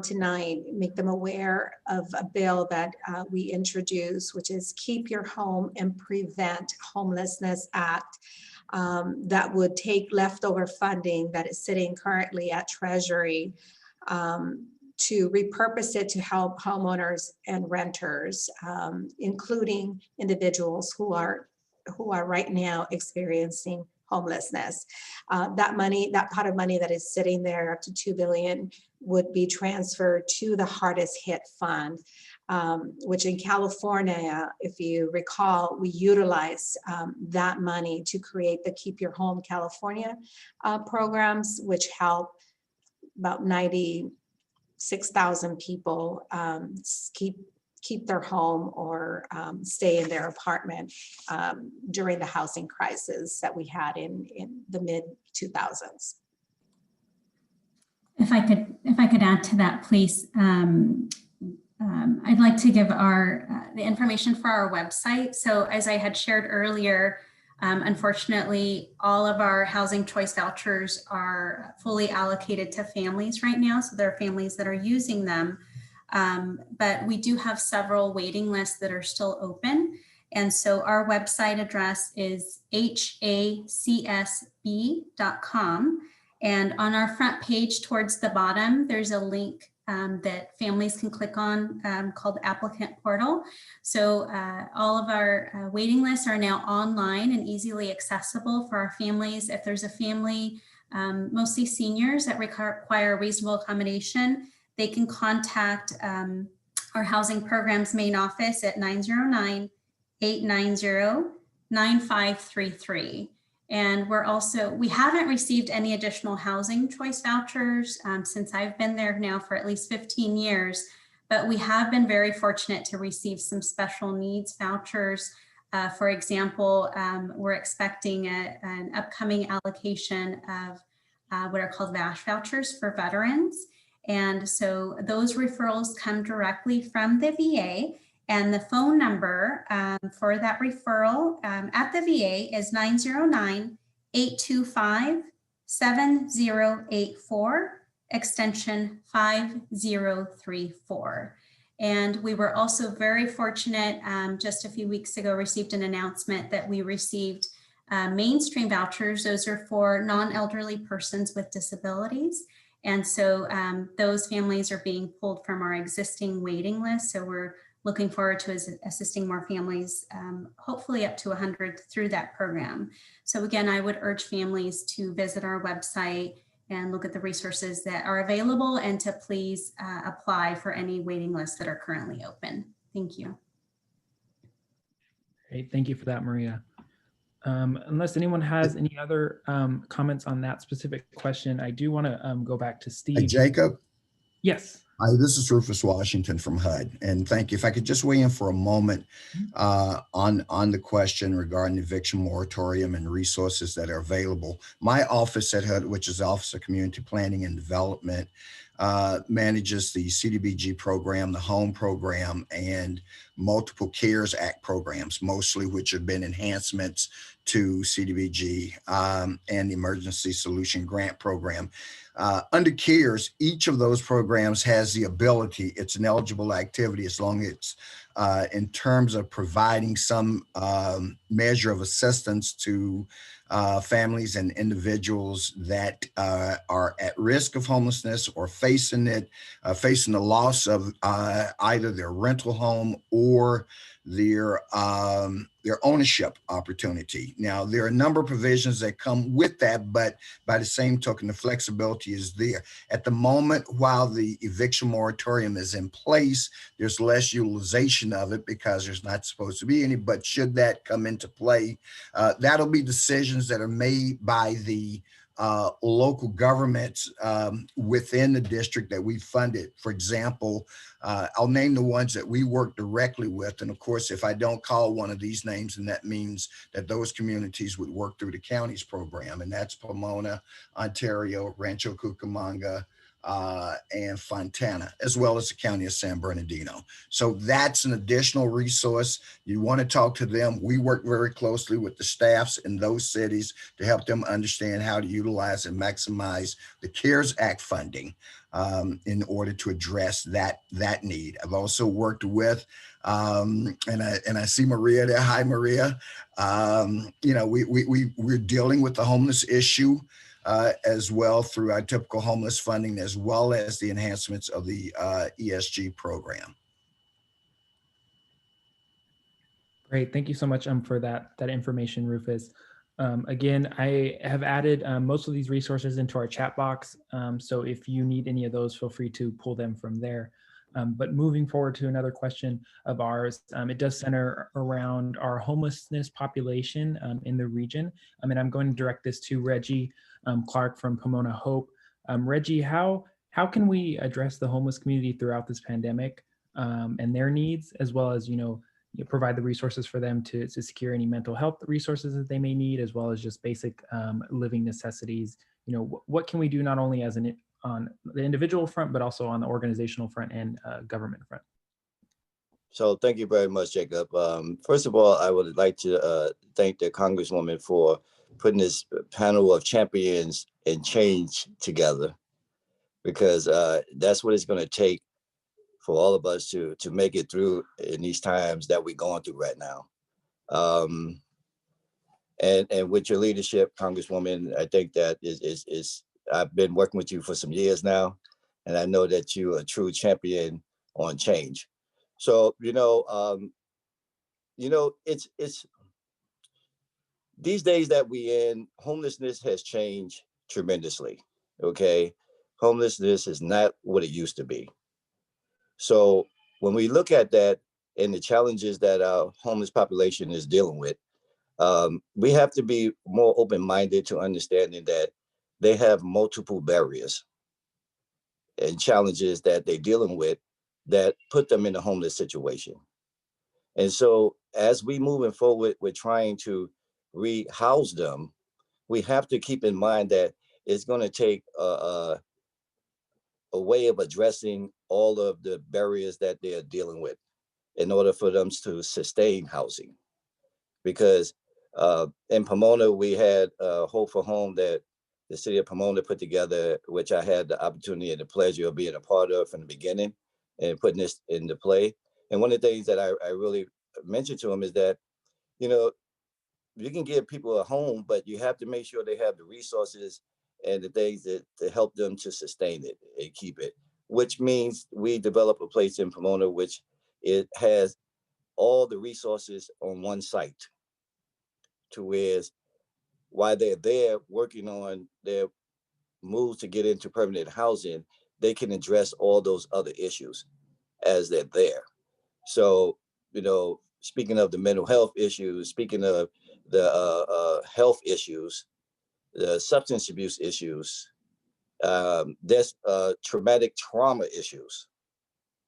tonight, make them aware of a bill that we introduced, which is Keep Your Home and Prevent Homelessness Act, that would take leftover funding that is sitting currently at Treasury to repurpose it to help homeowners and renters, including individuals who are right now experiencing homelessness. That money, that pot of money that is sitting there, up to $2 billion, would be transferred to the hardest hit fund, which in California, if you recall, we utilized that money to create the Keep Your Home California programs, which help about 96,000 people keep their home or stay in their apartment during the housing crisis that we had in the mid 2000s.
If I could add to that, please. I'd like to give the information for our website. So as I had shared earlier, unfortunately, all of our housing choice vouchers are fully allocated to families right now. So there are families that are using them. But we do have several waiting lists that are still open. And so our website address is hacsb.com. And on our front page towards the bottom, there's a link that families can click on called Applicant Portal. So all of our waiting lists are now online and easily accessible for our families. If there's a family, mostly seniors, that require reasonable accommodation, they can contact our housing programs main office at 909-890-9533. And we haven't received any additional housing choice vouchers since I've been there now for at least 15 years, but we have been very fortunate to receive some special needs vouchers. For example, we're expecting an upcoming allocation of what are called VASH vouchers for veterans. And so those referrals come directly from the VA, and the phone number for that referral at the VA is 909-825-7084, extension 5034. And we were also very fortunate, just a few weeks ago, received an announcement that we received mainstream vouchers. Those are for non-elderly persons with disabilities. And so those families are being pulled from our existing waiting list. So we're looking forward to assisting more families, hopefully up to 100 through that program. So again, I would urge families to visit our website and look at the resources that are available and to please apply for any waiting lists that are currently open. Thank you.
Great, thank you for that, Maria. Unless anyone has any other comments on that specific question, I do want to go back to Steve.
Hey, Jacob.
Yes.
Hi, this is Rufus Washington from HUD, and thank you. If I could just weigh in for a moment on the question regarding eviction moratorium and resources that are available. My office at HUD, which is the Office of Community Planning and Development, manages the CDBG program, the home program, and multiple CARES Act programs, mostly which have been enhancements to CDBG and the Emergency Solution Grant Program. Under CARES, each of those programs has the ability, it's an eligible activity as long as it's in terms of providing some measure of assistance to families and individuals that are at risk of homelessness or facing the loss of either their rental home or their ownership opportunity. Now, there are a number of provisions that come with that, but by the same token, the flexibility is there. At the moment, while the eviction moratorium is in place, there's less utilization of it because there's not supposed to be any, but should that come into play, that'll be decisions that are made by the local governments within the district that we funded. For example, I'll name the ones that we work directly with. And of course, if I don't call one of these names, then that means that those communities would work through the county's program. And that's Pomona, Ontario, Rancho Cucamonga, and Fontana, as well as the county of San Bernardino. So that's an additional resource. You want to talk to them. We work very closely with the staffs in those cities to help them understand how to utilize and maximize the CARES Act funding in order to address that need. I've also worked with, and I see Maria there. Hi, Maria. We're dealing with the homeless issue as well through our typical homeless funding, as well as the enhancements of the ESG program.
Great, thank you so much for that information, Rufus. Again, I have added most of these resources into our chat box. So if you need any of those, feel free to pull them from there. But moving forward to another question of ours, it does center around our homelessness population in the region. And I'm going to direct this to Reggie Clark from Pomona Hope. Reggie, how can we address the homeless community throughout this pandemic and their needs, as well as, provide the resources for them to secure any mental health resources that they may need, as well as just basic living necessities? What can we do not only as on the individual front, but also on the organizational front and government front?
So thank you very much, Jacob. First of all, I would like to thank the Congresswoman for putting this panel of champions and change together, because that's what it's going to take for all of us to make it through in these times that we're going through right now. And with your leadership, Congresswoman, I think that is I've been working with you for some years now, and I know that you're a true champion on change. So, it's these days that we in, homelessness has changed tremendously, okay? Homelessness is not what it used to be. So when we look at that and the challenges that our homeless population is dealing with, we have to be more open-minded to understanding that they have multiple barriers and challenges that they're dealing with that put them in a homeless situation. And so as we moving forward, we're trying to rehouse them. We have to keep in mind that it's going to take a way of addressing all of the barriers that they're dealing with in order for them to sustain housing. Because in Pomona, we had Hope for Home that the city of Pomona put together, which I had the opportunity and the pleasure of being a part of from the beginning. and putting this into play. And one of the things that I really mentioned to him is that, you know, you can give people a home, but you have to make sure they have the resources and the things that to help them to sustain it and keep it, which means we develop a place in Pomona, which it has all the resources on one site, to where while they're there working on their moves to get into permanent housing, they can address all those other issues as they're there. So, you know, speaking of the mental health issues, speaking of the health issues, the substance abuse issues, there's traumatic trauma issues.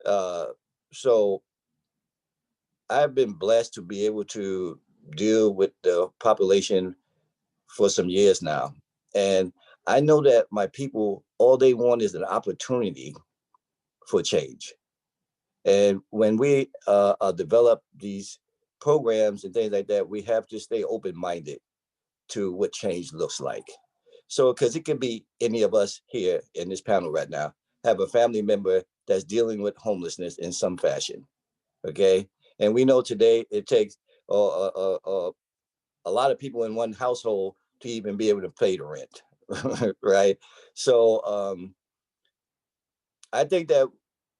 Uh, so I've been blessed to be able to deal with the population for some years now. And I know that my people, all they want is an opportunity for change. And when we develop these programs and things like that, we have to stay open-minded to what change looks like. So, because it can be any of us here in this panel right now, have a family member that's dealing with homelessness in some fashion, okay? And we know today it takes a lot of people in one household to even be able to pay the rent, right? So I think that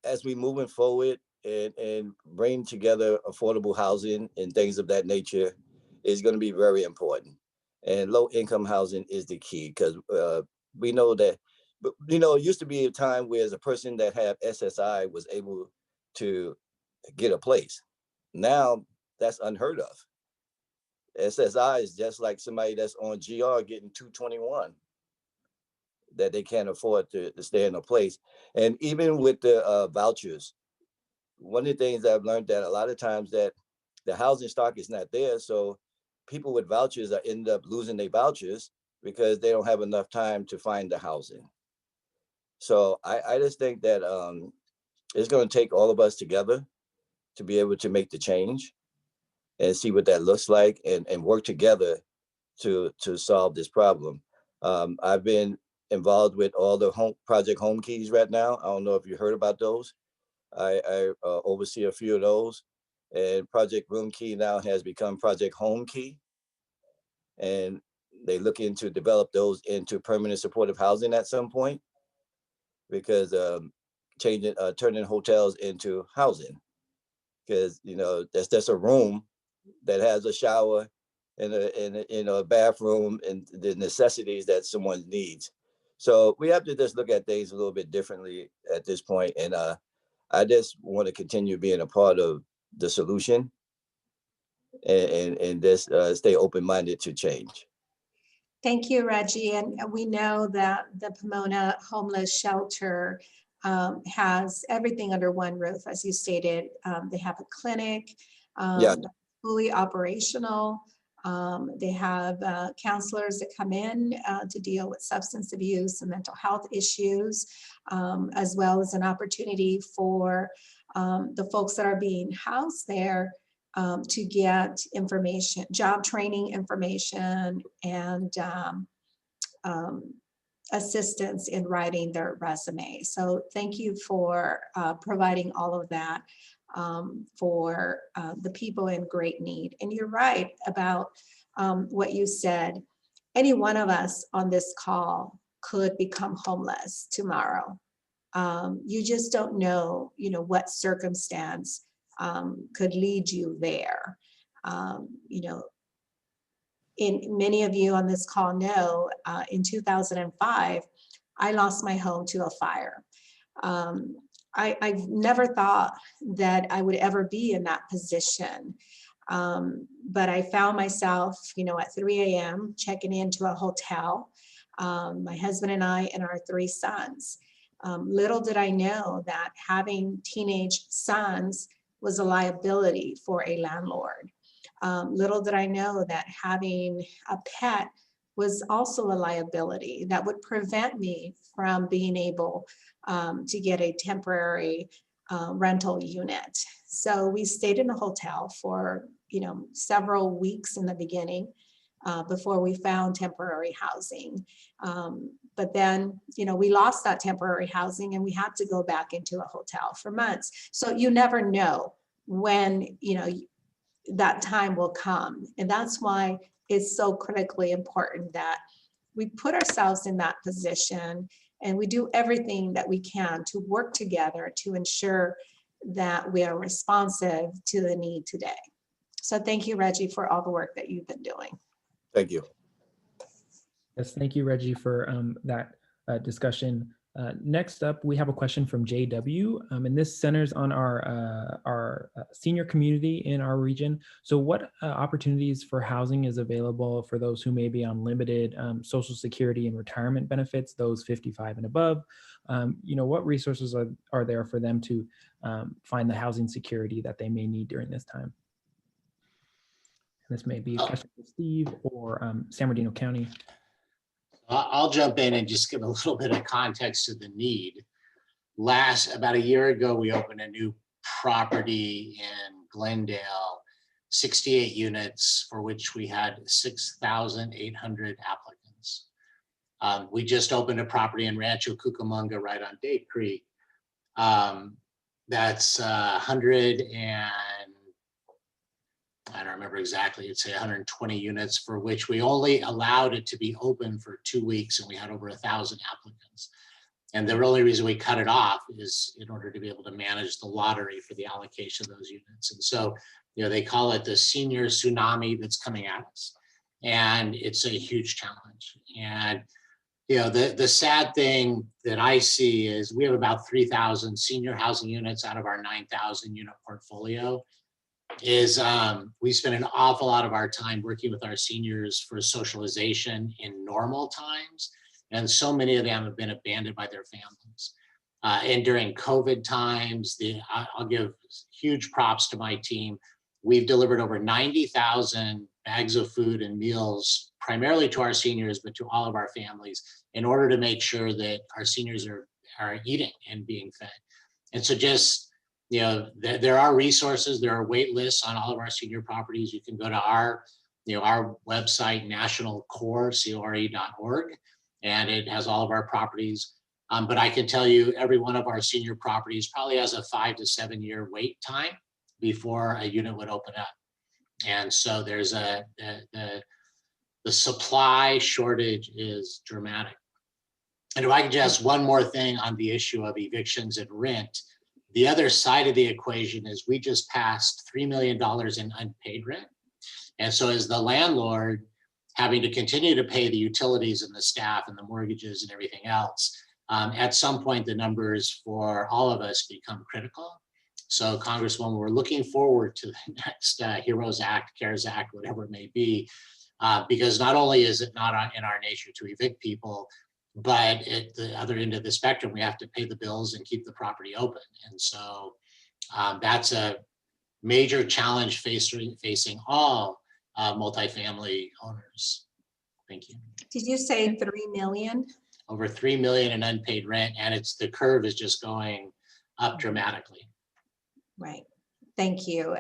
as we moving forward and bring together affordable housing and things of that nature is going to be very important. And low income housing is the key, because we know that, you know, it used to be a time where as a person that had SSI was able to get a place. Now that's unheard of. SSI is just like somebody that's on GR getting 221, that they can't afford to stay in a place. And even with the vouchers, one of the things I've learned that a lot of times that the housing stock is not there. So people with vouchers are end up losing their vouchers because they don't have enough time to find the housing. So I just think that it's going to take all of us together to be able to make the change and see what that looks like, and work together to solve this problem. I've been involved with all the Project Home Keys right now. I don't know if you heard about those. I oversee a few of those, and Project Room Key now has become Project Home Key, and they looking to develop those into permanent supportive housing at some point, because turning hotels into housing, because you know that's just a room that has a shower and a bathroom and the necessities that someone needs. So we have to just look at things a little bit differently at this point, and I just want to continue being a part of the solution, and just stay open-minded to change.
Thank you, Reggie. And we know that the Pomona Homeless Shelter has everything under one roof, as you stated. They have a clinic,
Yeah.
fully operational. They have counselors that come in to deal with substance abuse and mental health issues, as well as an opportunity for the folks that are being housed there to get information, job training information, and assistance in writing their resume. So thank you for providing all of that for the people in great need. And you're right about what you said. Any one of us on this call could become homeless tomorrow. You just don't know, what circumstance could lead you there. Many of you on this call know, in 2005, I lost my home to a fire. I've never thought that I would ever be in that position. But I found myself, at 3 a.m. checking into a hotel, my husband and I and our 3 sons. Little did I know that having teenage sons was a liability for a landlord. Little did I know that having a pet was also a liability that would prevent me from being able to get a temporary rental unit. So we stayed in the hotel for several weeks in the beginning before we found temporary housing. But then, we lost that temporary housing and we had to go back into a hotel for months. So you never know when, that time will come. And that's why it's so critically important that we put ourselves in that position and we do everything that we can to work together to ensure that we are responsive to the need today. So thank you, Reggie, for all the work that you've been doing.
Thank you.
Yes, thank you, Reggie, for that discussion. Next up, we have a question from JW, and this centers on our senior community in our region. So what opportunities for housing is available for those who may be on limited Social Security and retirement benefits, those 55 and above? What resources are there for them to find the housing security that they may need during this time? This may be a question for Steve or San Bernardino County.
I'll jump in and just give a little bit of context to the need. About a year ago, we opened a new property in Glendale, 68 units, for which we had 6,800 applicants. We just opened a property in Rancho Cucamonga right on Date Creek. That's 100 and I don't remember exactly, it's 120 units, for which we only allowed it to be open for 2 weeks and we had over 1,000 applicants. And the only reason we cut it off is in order to be able to manage the lottery for the allocation of those units. And so, they call it the senior tsunami that's coming at us. And it's a huge challenge. And, the sad thing that I see is we have about 3,000 senior housing units out of our 9,000 unit portfolio. We spend an awful lot of our time working with our seniors for socialization in normal times. And so many of them have been abandoned by their families. And during COVID times, I'll give huge props to my team. We've delivered over 90,000 bags of food and meals, primarily to our seniors, but to all of our families, in order to make sure that our seniors are eating and being fed. And so there are resources, there are wait lists on all of our senior properties. You can go to our website, nationalcore.org, and it has all of our properties. But I can tell you every one of our senior properties probably has a 5 to 7 year wait time before a unit would open up. And so there's the supply shortage is dramatic. And if I could just one more thing on the issue of evictions and rent, the other side of the equation is we just passed $3 million in unpaid rent. And so as the landlord having to continue to pay the utilities and the staff and the mortgages and everything else, at some point the numbers for all of us become critical. So Congresswoman, we're looking forward to the next HEROES Act, CARES Act, whatever it may be, because not only is it not in our nature to evict people, but at the other end of the spectrum, we have to pay the bills and keep the property open. And so that's a major challenge facing all multifamily owners. Thank you.
Did you say 3 million?
Over 3 million in unpaid rent, and the curve is just going up dramatically.
Right. Thank you.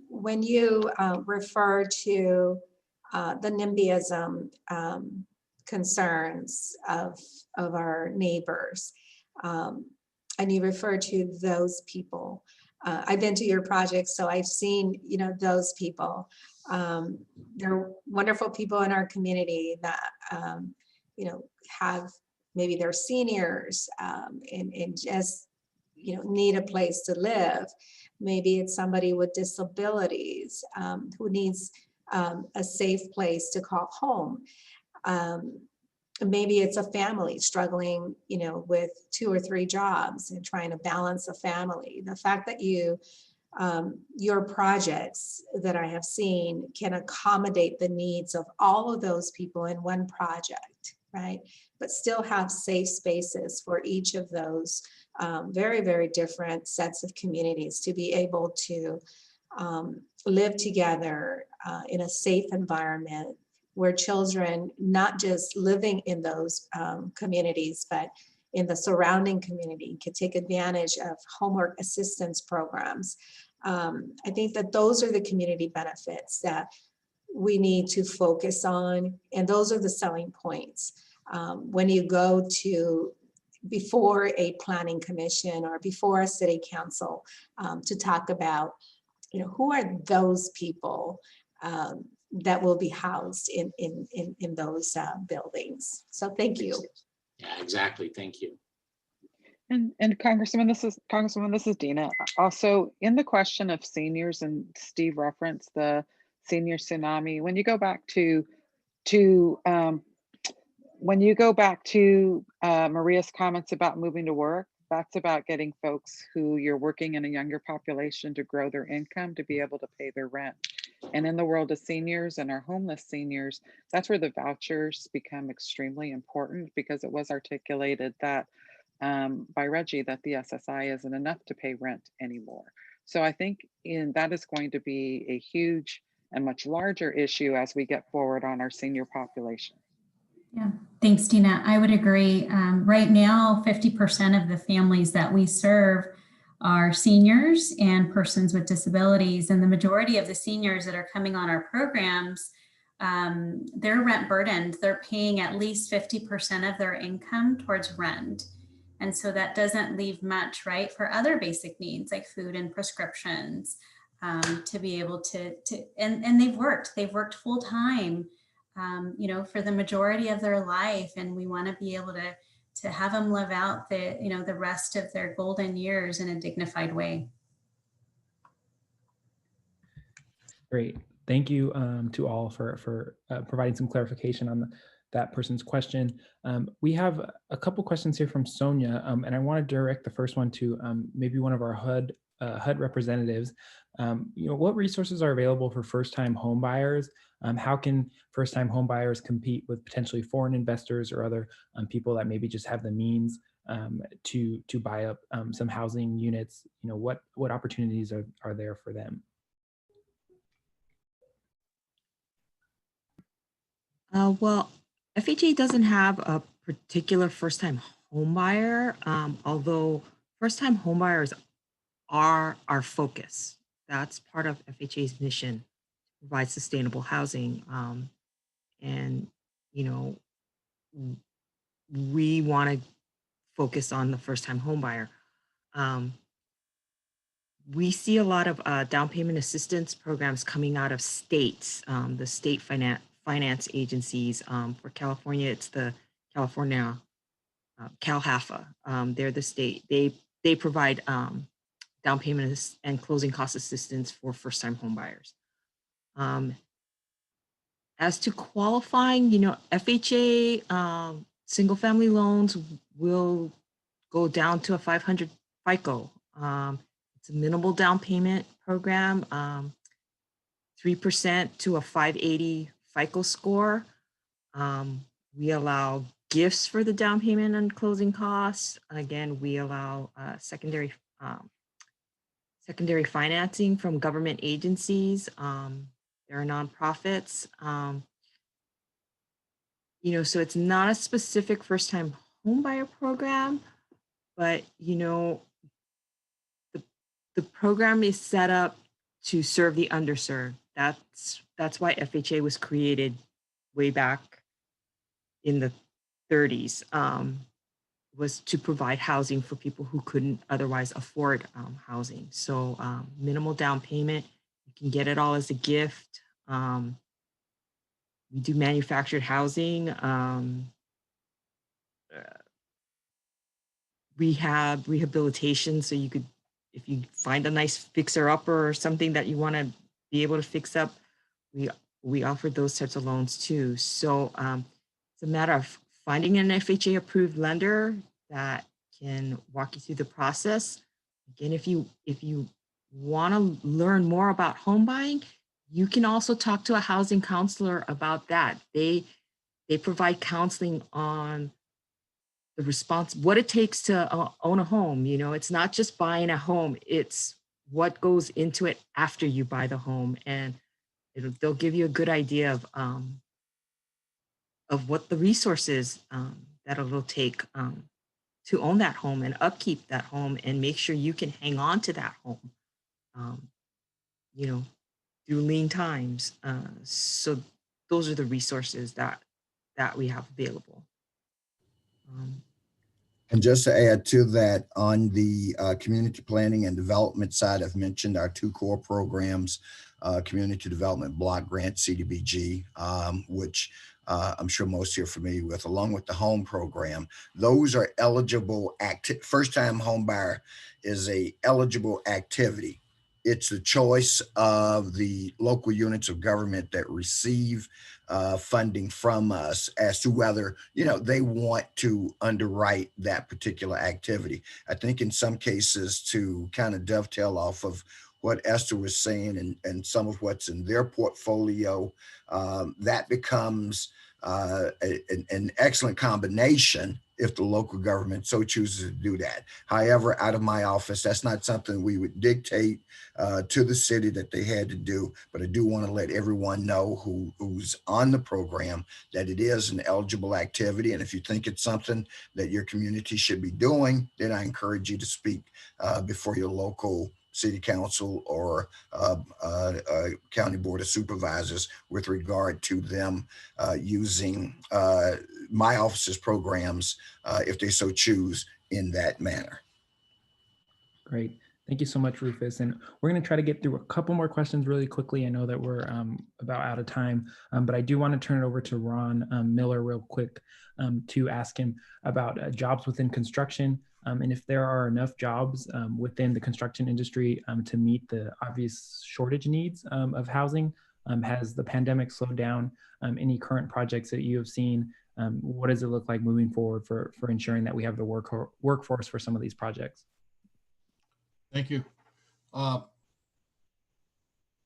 When you refer to the NIMBYism concerns of our neighbors, and you refer to those people, I've been to your project, so I've seen those people. They're wonderful people in our community that have maybe they're seniors and just need a place to live. Maybe it's somebody with disabilities who needs a safe place to call home. Maybe it's a family struggling, with 2 or 3 jobs and trying to balance a family. The fact that your projects that I have seen can accommodate the needs of all of those people in one project, right? But still have safe spaces for each of those very, very different sets of communities to be able to live together in a safe environment where children, not just living in those communities, but in the surrounding community, can take advantage of homework assistance programs. I think that those are the community benefits that we need to focus on, and those are the selling points. when you go to before a planning commission or before a city council to talk about, who are those people that will be housed in those buildings. So thank you.
Yeah, exactly. Thank you.
And Congresswoman, this is Dena. Also, in the question of seniors, and Steve referenced the senior tsunami. When you go back to Maria's comments about moving to work, that's about getting folks who you're working in a younger population to grow their income to be able to pay their rent. And in the world of seniors and our homeless seniors, that's where the vouchers become extremely important, because it was articulated that by Reggie that the SSI isn't enough to pay rent anymore. So I think that is going to be a huge and much larger issue as we get forward on our senior population.
Yeah, thanks, Dena. I would agree. Right now, 50% of the families that we serve are seniors and persons with disabilities. And the majority of the seniors that are coming on our programs, they're rent burdened. They're paying at least 50% of their income towards rent. And so that doesn't leave much, right, for other basic needs like food and prescriptions, to be able to and they've worked full time, for the majority of their life. And we want to be able to have them live out the rest of their golden years in a dignified way.
Great. Thank you to all for providing some clarification on that person's question. We have a couple questions here from Sonia, and I want to direct the first one to maybe one of our HUD representatives. What resources are available for first-time home buyers? How can first-time home buyers compete with potentially foreign investors or other people that maybe just have the means to buy up some housing units? What opportunities are there for them?
Well, FHA doesn't have a particular first-time home buyer, although first-time home buyers are our focus. That's part of FHA's mission, to provide sustainable housing. And, we want to focus on the first-time home buyer. We see a lot of down payment assistance programs coming out of states, the state finance agencies. For California, it's the California CalHAFA. They're the state. They provide down payment and closing cost assistance for first-time home buyers. As to qualifying, FHA single-family loans will go down to a 500 FICO. It's a minimal down payment program, 3% to a 580 FICO score. We allow gifts for the down payment and closing costs. Again, we allow secondary financing from government agencies. There are nonprofits. So it's not a specific first-time homebuyer program, but the program is set up to serve the underserved. That's why FHA was created way back in the 30s, was to provide housing for people who couldn't otherwise afford housing. So minimal down payment, you can get it all as a gift. We do manufactured housing. Rehab, rehabilitation. So you could, if you find a nice fixer-upper or something that you want to be able to fix up, we offer those types of loans too. So it's a matter of finding an FHA-approved lender that can walk you through the process. Again, if you want to learn more about home buying, you can also talk to a housing counselor about that. They provide counseling on the response, what it takes to own a home. It's not just buying a home, it's what goes into it after you buy the home. And they'll give you a good idea of what the resources that it'll take to own that home and upkeep that home and make sure you can hang on to that home, through lean times. So those are the resources that we have available.
And just to add to that, on the community planning and development side, I've mentioned our two core programs, Community Development Block Grant, CDBG, which I'm sure most here are familiar with, along with the home program. Those are eligible, first-time home buyer is a eligible activity. It's the choice of the local units of government that receive funding from us as to whether, they want to underwrite that particular activity. I think in some cases, to kind of dovetail off of what Esther was saying and some of what's in their portfolio, that becomes an excellent combination if the local government so chooses to do that. However, out of my office, that's not something we would dictate to the city that they had to do, but I do want to let everyone know who's on the program that it is an eligible activity. And if you think it's something that your community should be doing, then I encourage you to speak before your local city council or county board of supervisors with regard to them using my office's programs if they so choose in that manner.
Great. Thank you so much, Rufus. And we're going to try to get through a couple more questions really quickly. I know that we're about out of time, but I do want to turn it over to Ron Miller real quick to ask him about jobs within construction and if there are enough jobs within the construction industry to meet the obvious shortage needs of housing. Has the pandemic slowed down any current projects that you have seen? What does it look like moving forward for ensuring that we have the workforce for some of these projects?
Thank you.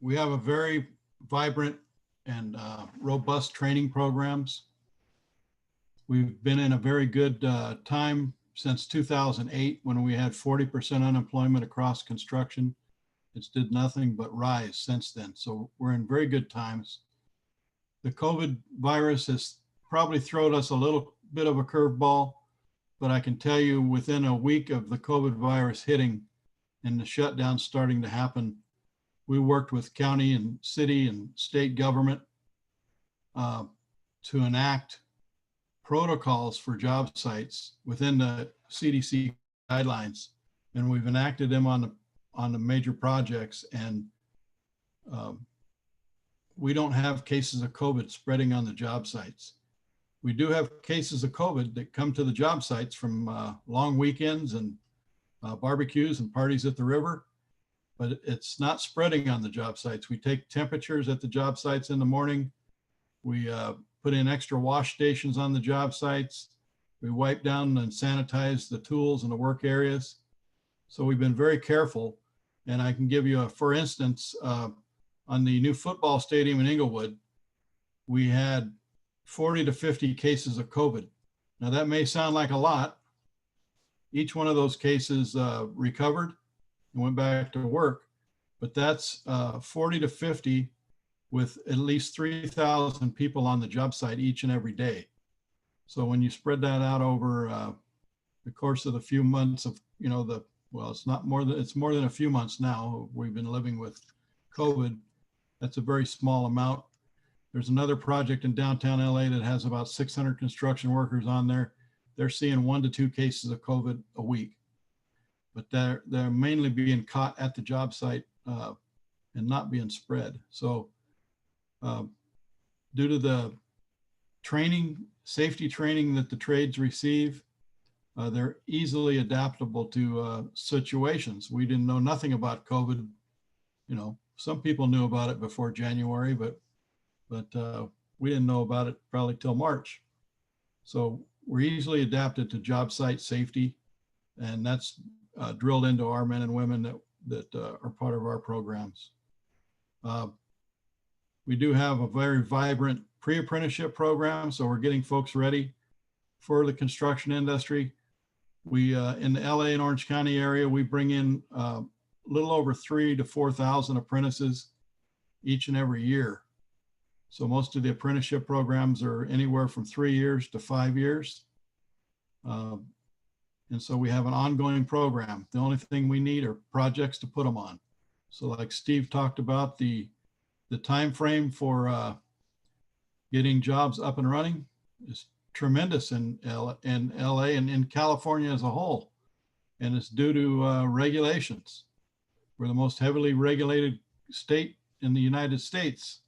We have a very vibrant and robust training programs. We've been in a very good time since 2008 when we had 40% unemployment across construction. It's did nothing but rise since then. So we're in very good times. The COVID virus has probably thrown us a little bit of a curveball, but I can tell you within a week of the COVID virus hitting and the shutdown starting to happen, we worked with county and city and state government to enact protocols for job sites within the CDC guidelines. And we've enacted them on the major projects, and we don't have cases of COVID spreading on the job sites. We do have cases of COVID that come to the job sites from long weekends and barbecues and parties at the river, but it's not spreading on the job sites. We take temperatures at the job sites in the morning. We put in extra wash stations on the job sites. We wipe down and sanitize the tools in the work areas. So we've been very careful. And I can give you for instance, on the new football stadium in Inglewood, we had 40 to 50 cases of COVID. Now that may sound like a lot. Each one of those cases recovered and went back to work, but that's 40 to 50 with at least 3,000 people on the job site each and every day. So when you spread that out over the course of the few months of, well, it's more than a few months now we've been living with COVID. That's a very small amount. There's another project in downtown LA that has about 600 construction workers on there. They're seeing 1 to 2 cases of COVID a week, but they're mainly being caught at the job site and not being spread. So due to the safety training that the trades receive, they're easily adaptable to situations. We didn't know nothing about COVID. Some people knew about it before January, but we didn't know about it probably till March. So we're easily adapted to job site safety, and that's drilled into our men and women that are part of our programs. We do have a very vibrant pre-apprenticeship program, so we're getting folks ready for the construction industry. We, in the LA and Orange County area, we bring in a little over 3,000 to 4,000 apprentices each and every year. So most of the apprenticeship programs are anywhere from 3 years to 5 years. And so we have an ongoing program. The only thing we need are projects to put them on. So like Steve talked about, the time frame for getting jobs up and running is tremendous in LA and in California as a whole. And it's due to regulations. We're the most heavily regulated state in the United States.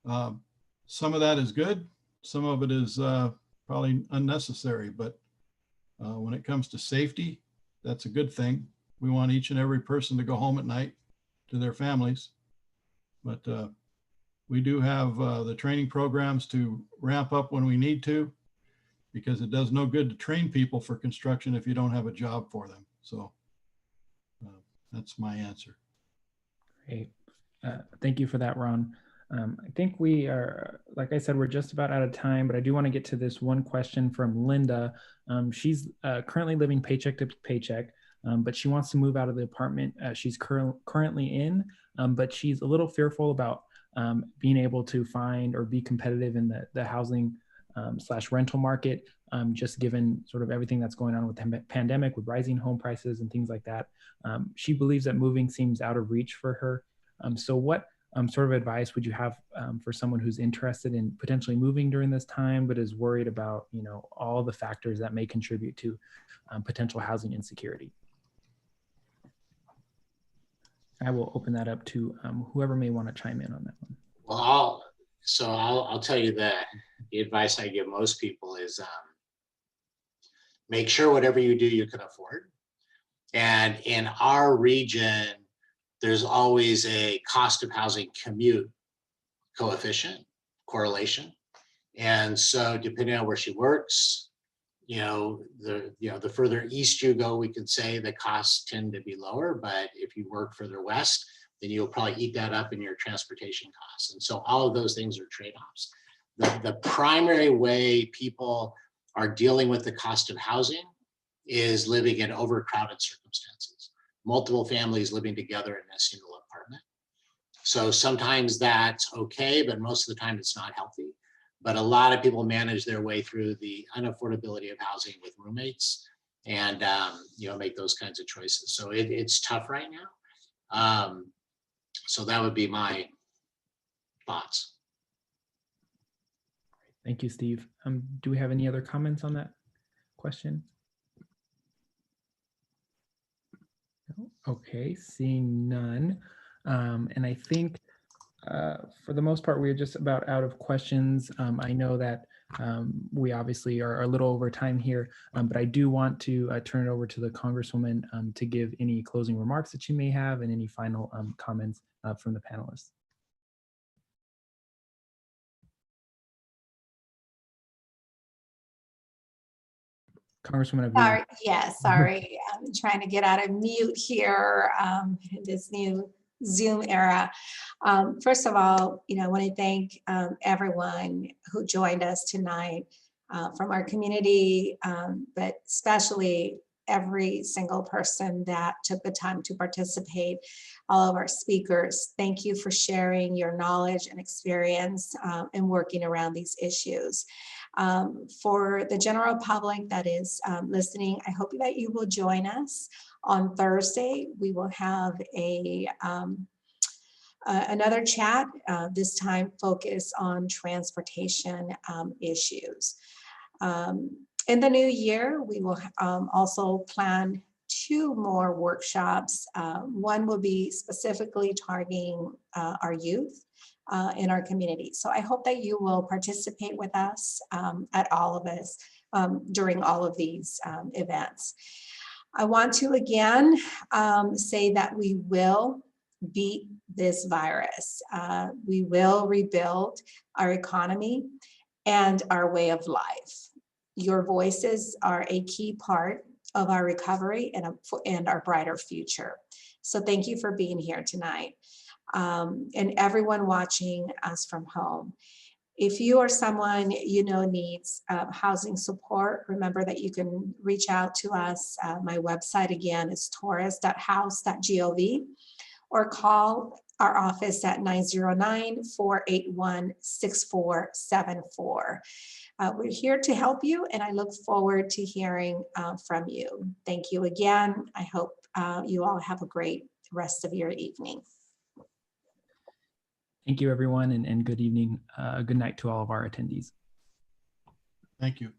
Some of that is good. Some of it is probably unnecessary, but when it comes to safety, that's a good thing. We want each and every person to go home at night to their families. But we do have the training programs to ramp up when we need to, because it does no good to train people for construction if you don't have a job for them. So that's my answer.
Great. Thank you for that, Ron. I think we are, like I said, we're just about out of time, but I do want to get to this one question from Linda. She's currently living paycheck to paycheck, but she wants to move out of the apartment she's currently in, but she's a little fearful about being able to find or be competitive in the housing / rental market, just given sort of everything that's going on with the pandemic, with rising home prices and things like that. She believes that moving seems out of reach for her. So what sort of advice would you have for someone who's interested in potentially moving during this time, but is worried about, you know, all the factors that may contribute to potential housing insecurity? I will open that up to whoever may want to chime in on that one.
Well, I'll tell you that the advice I give most people is make sure whatever you do, you can afford. And in our region, there's always a cost of housing commute coefficient, correlation. And so depending on where she works, the further east you go, we could say the costs tend to be lower, but if you work further west, then you'll probably eat that up in your transportation costs. And so all of those things are trade-offs. The primary way people are dealing with the cost of housing is living in overcrowded circumstances. Multiple families living together in a single apartment. So sometimes that's okay, but most of the time it's not healthy. But a lot of people manage their way through the unaffordability of housing with roommates and make those kinds of choices. So it's tough right now. So that would be my thoughts.
Thank you, Steve. Do we have any other comments on that question? Okay, seeing none. And I think for the most part, we're just about out of questions. I know that we obviously are a little over time here, but I do want to turn it over to the Congresswoman to give any closing remarks that you may have and any final comments from the panelists. Congresswoman,
sorry, yes, sorry. I'm trying to get out of mute here in this new Zoom era. First of all, I want to thank everyone who joined us tonight from our community, but especially every single person that took the time to participate, all of our speakers. Thank you for sharing your knowledge and experience in working around these issues. For the general public that is listening, I hope that you will join us on Thursday. We will have another chat, this time focused on transportation issues. In the new year, we will also plan 2 more workshops. One will be specifically targeting our youth in our community. So I hope that you will participate with us at all of us during all of these events. I want to again say that we will beat this virus. We will rebuild our economy and our way of life. Your voices are a key part of our recovery and our brighter future. So thank you for being here tonight. And everyone watching us from home. If you or someone you know needs housing support, remember that you can reach out to us. My website again is torres.house.gov, or call our office at 909-481-6474. We're here to help you, and I look forward to hearing from you. Thank you again. I hope you all have a great rest of your evening.
Thank you, everyone, and good evening. Good night to all of our attendees.
Thank you.